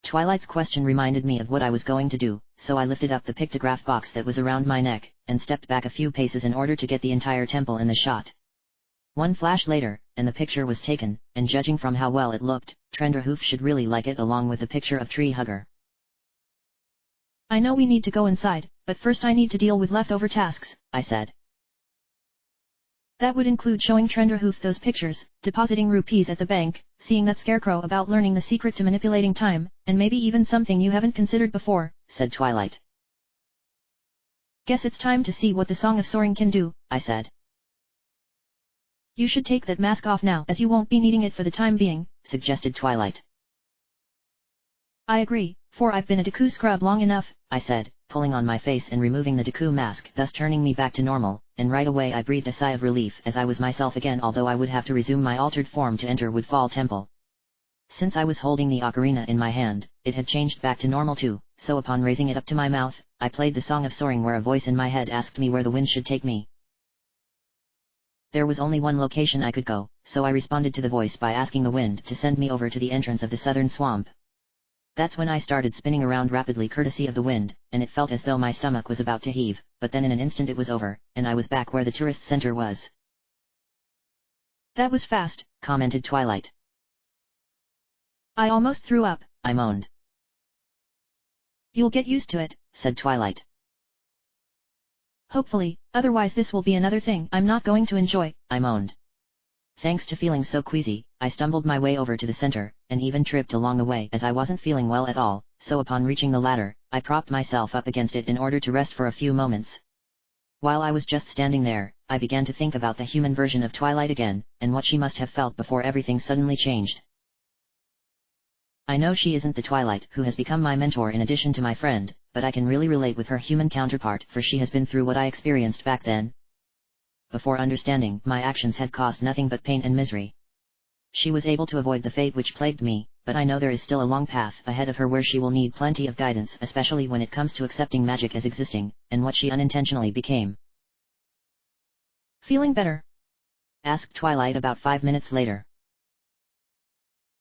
Twilight's question reminded me of what I was going to do, so I lifted up the pictograph box that was around my neck, and stepped back a few paces in order to get the entire temple in the shot. One flash later, and the picture was taken, and judging from how well it looked, Trenderhoof should really like it, along with the picture of Tree Hugger. I know we need to go inside, but first I need to deal with leftover tasks, I said. That would include showing Trenderhoof those pictures, depositing rupees at the bank, seeing that scarecrow about learning the secret to manipulating time, and maybe even something you haven't considered before, said Twilight. Guess it's time to see what the Song of Soaring can do, I said. You should take that mask off now, as you won't be needing it for the time being, suggested Twilight. I agree, for I've been a Deku scrub long enough, I said, pulling on my face and removing the Deku mask, thus turning me back to normal, and right away I breathed a sigh of relief as I was myself again, although I would have to resume my altered form to enter Woodfall Temple. Since I was holding the ocarina in my hand, it had changed back to normal too, so upon raising it up to my mouth, I played the Song of Soaring, where a voice in my head asked me where the wind should take me. There was only one location I could go, so I responded to the voice by asking the wind to send me over to the entrance of the southern swamp. That's when I started spinning around rapidly courtesy of the wind, and it felt as though my stomach was about to heave, but then in an instant it was over, and I was back where the tourist center was. That was fast, commented Twilight. I almost threw up, I moaned. You'll get used to it, said Twilight. Hopefully, otherwise this will be another thing I'm not going to enjoy, I moaned. Thanks to feeling so queasy, I stumbled my way over to the center, and even tripped along the way as I wasn't feeling well at all, so upon reaching the ladder, I propped myself up against it in order to rest for a few moments. While I was just standing there, I began to think about the human version of Twilight again, and what she must have felt before everything suddenly changed. I know she isn't the Twilight who has become my mentor in addition to my friend, but I can really relate with her human counterpart, for she has been through what I experienced back then. Before understanding, my actions had caused nothing but pain and misery. She was able to avoid the fate which plagued me, but I know there is still a long path ahead of her where she will need plenty of guidance, especially when it comes to accepting magic as existing, and what she unintentionally became. Feeling better? Asked Twilight about 5 minutes later.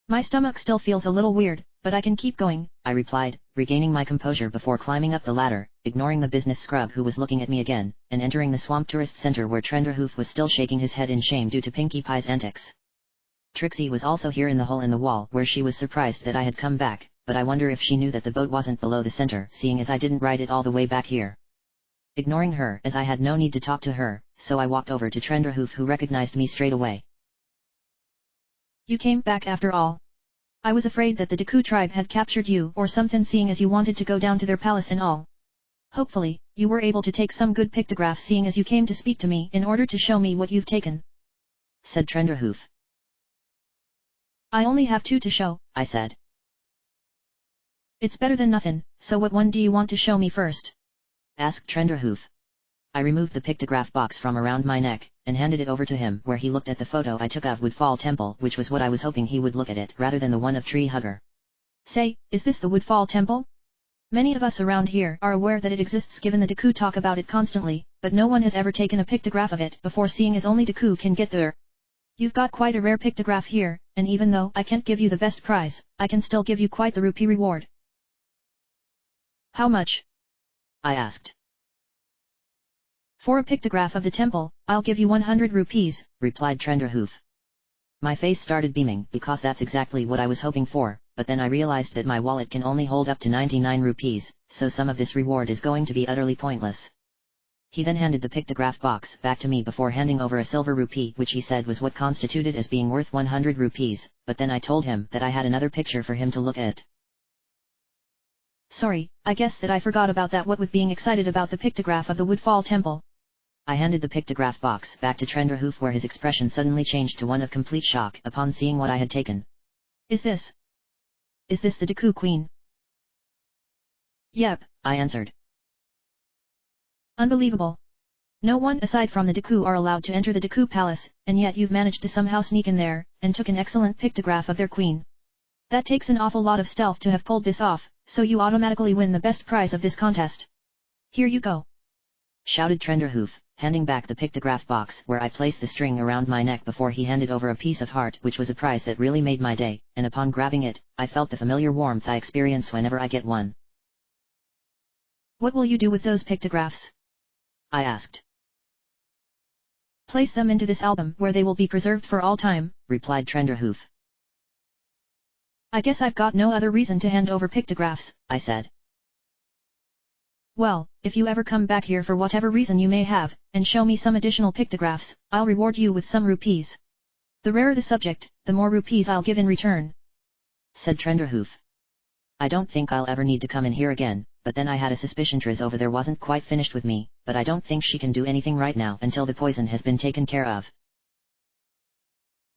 My stomach still feels a little weird, but I can keep going, I replied, regaining my composure before climbing up the ladder, ignoring the business scrub who was looking at me again, and entering the swamp tourist center where Trenderhoof was still shaking his head in shame due to Pinkie Pie's antics. Trixie was also here in the hole in the wall where she was surprised that I had come back, but I wonder if she knew that the boat wasn't below the center, seeing as I didn't ride it all the way back here. Ignoring her as I had no need to talk to her, so I walked over to Trenderhoof, who recognized me straight away. You came back after all. I was afraid that the Deku tribe had captured you or something, seeing as you wanted to go down to their palace and all. Hopefully, you were able to take some good pictographs, seeing as you came to speak to me in order to show me what you've taken, said Trenderhoof. I only have 2 to show, I said. It's better than nothing, so what one do you want to show me first? Asked Trenderhoof. I removed the pictograph box from around my neck, and handed it over to him, where he looked at the photo I took of Woodfall Temple, which was what I was hoping he would look at it rather than the one of Tree Hugger. Say, is this the Woodfall Temple? Many of us around here are aware that it exists, given the Deku talk about it constantly, but no one has ever taken a pictograph of it before, seeing as only Deku can get there. You've got quite a rare pictograph here, and even though I can't give you the best prize, I can still give you quite the rupee reward. How much? I asked. For a pictograph of the temple, I'll give you 100 rupees, replied Trenderhoof. My face started beaming, because that's exactly what I was hoping for, but then I realized that my wallet can only hold up to 99 rupees, so some of this reward is going to be utterly pointless. He then handed the pictograph box back to me before handing over a silver rupee, which he said was what constituted as being worth 100 rupees, but then I told him that I had another picture for him to look at. Sorry, I guess that I forgot about that, what with being excited about the pictograph of the Woodfall Temple. I handed the pictograph box back to Trenderhoof, where his expression suddenly changed to one of complete shock upon seeing what I had taken. Is is this the Deku Queen? Yep, I answered. Unbelievable. No one aside from the Deku are allowed to enter the Deku Palace, and yet you've managed to somehow sneak in there, and took an excellent pictograph of their queen. That takes an awful lot of stealth to have pulled this off, so you automatically win the best prize of this contest. Here you go, shouted Trenderhoof, handing back the pictograph box where I placed the string around my neck before he handed over a piece of heart, which was a prize that really made my day, and upon grabbing it, I felt the familiar warmth I experience whenever I get one. What will you do with those pictographs? I asked. Place them into this album where they will be preserved for all time, replied Trenderhoof. I guess I've got no other reason to hand over pictographs, I said. Well, if you ever come back here for whatever reason you may have, and show me some additional pictographs, I'll reward you with some rupees. The rarer the subject, the more rupees I'll give in return, said Trenderhoof. I don't think I'll ever need to come in here again, but then I had a suspicion Triz over there wasn't quite finished with me, but I don't think she can do anything right now until the poison has been taken care of.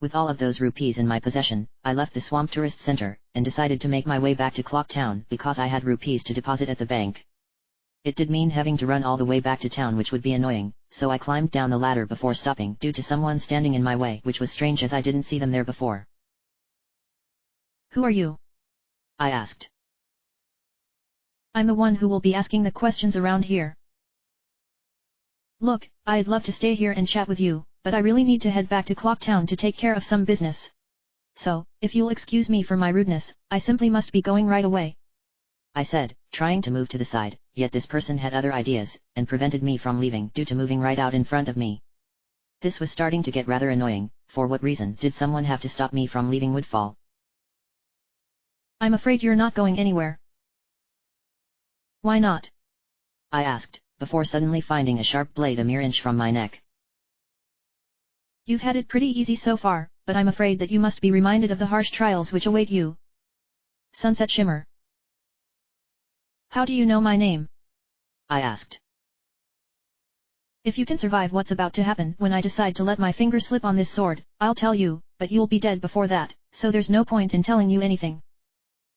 With all of those rupees in my possession, I left the Swamp Tourist Center, and decided to make my way back to Clock Town because I had rupees to deposit at the bank. It did mean having to run all the way back to town, which would be annoying, so I climbed down the ladder before stopping due to someone standing in my way, which was strange as I didn't see them there before. Who are you? I asked. I'm the one who will be asking the questions around here. Look, I'd love to stay here and chat with you, but I really need to head back to Clock Town to take care of some business. So, if you'll excuse me for my rudeness, I simply must be going right away, I said, trying to move to the side, yet this person had other ideas, and prevented me from leaving due to moving right out in front of me. This was starting to get rather annoying. For what reason did someone have to stop me from leaving Woodfall? I'm afraid you're not going anywhere. Why not? I asked, before suddenly finding a sharp blade a mere inch from my neck. You've had it pretty easy so far, but I'm afraid that you must be reminded of the harsh trials which await you. Sunset Shimmer. How do you know my name? I asked. If you can survive what's about to happen when I decide to let my finger slip on this sword, I'll tell you, but you'll be dead before that, so there's no point in telling you anything.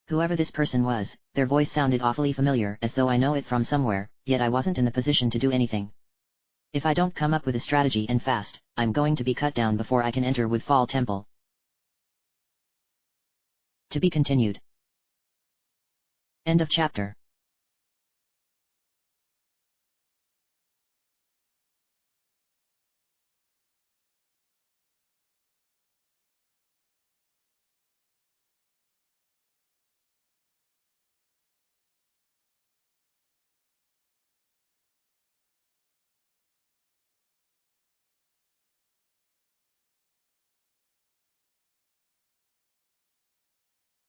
Whoever this person was, their voice sounded awfully familiar as though I know it from somewhere, yet I wasn't in the position to do anything. If I don't come up with a strategy and fast, I'm going to be cut down before I can enter Woodfall Temple. To be continued. End of chapter.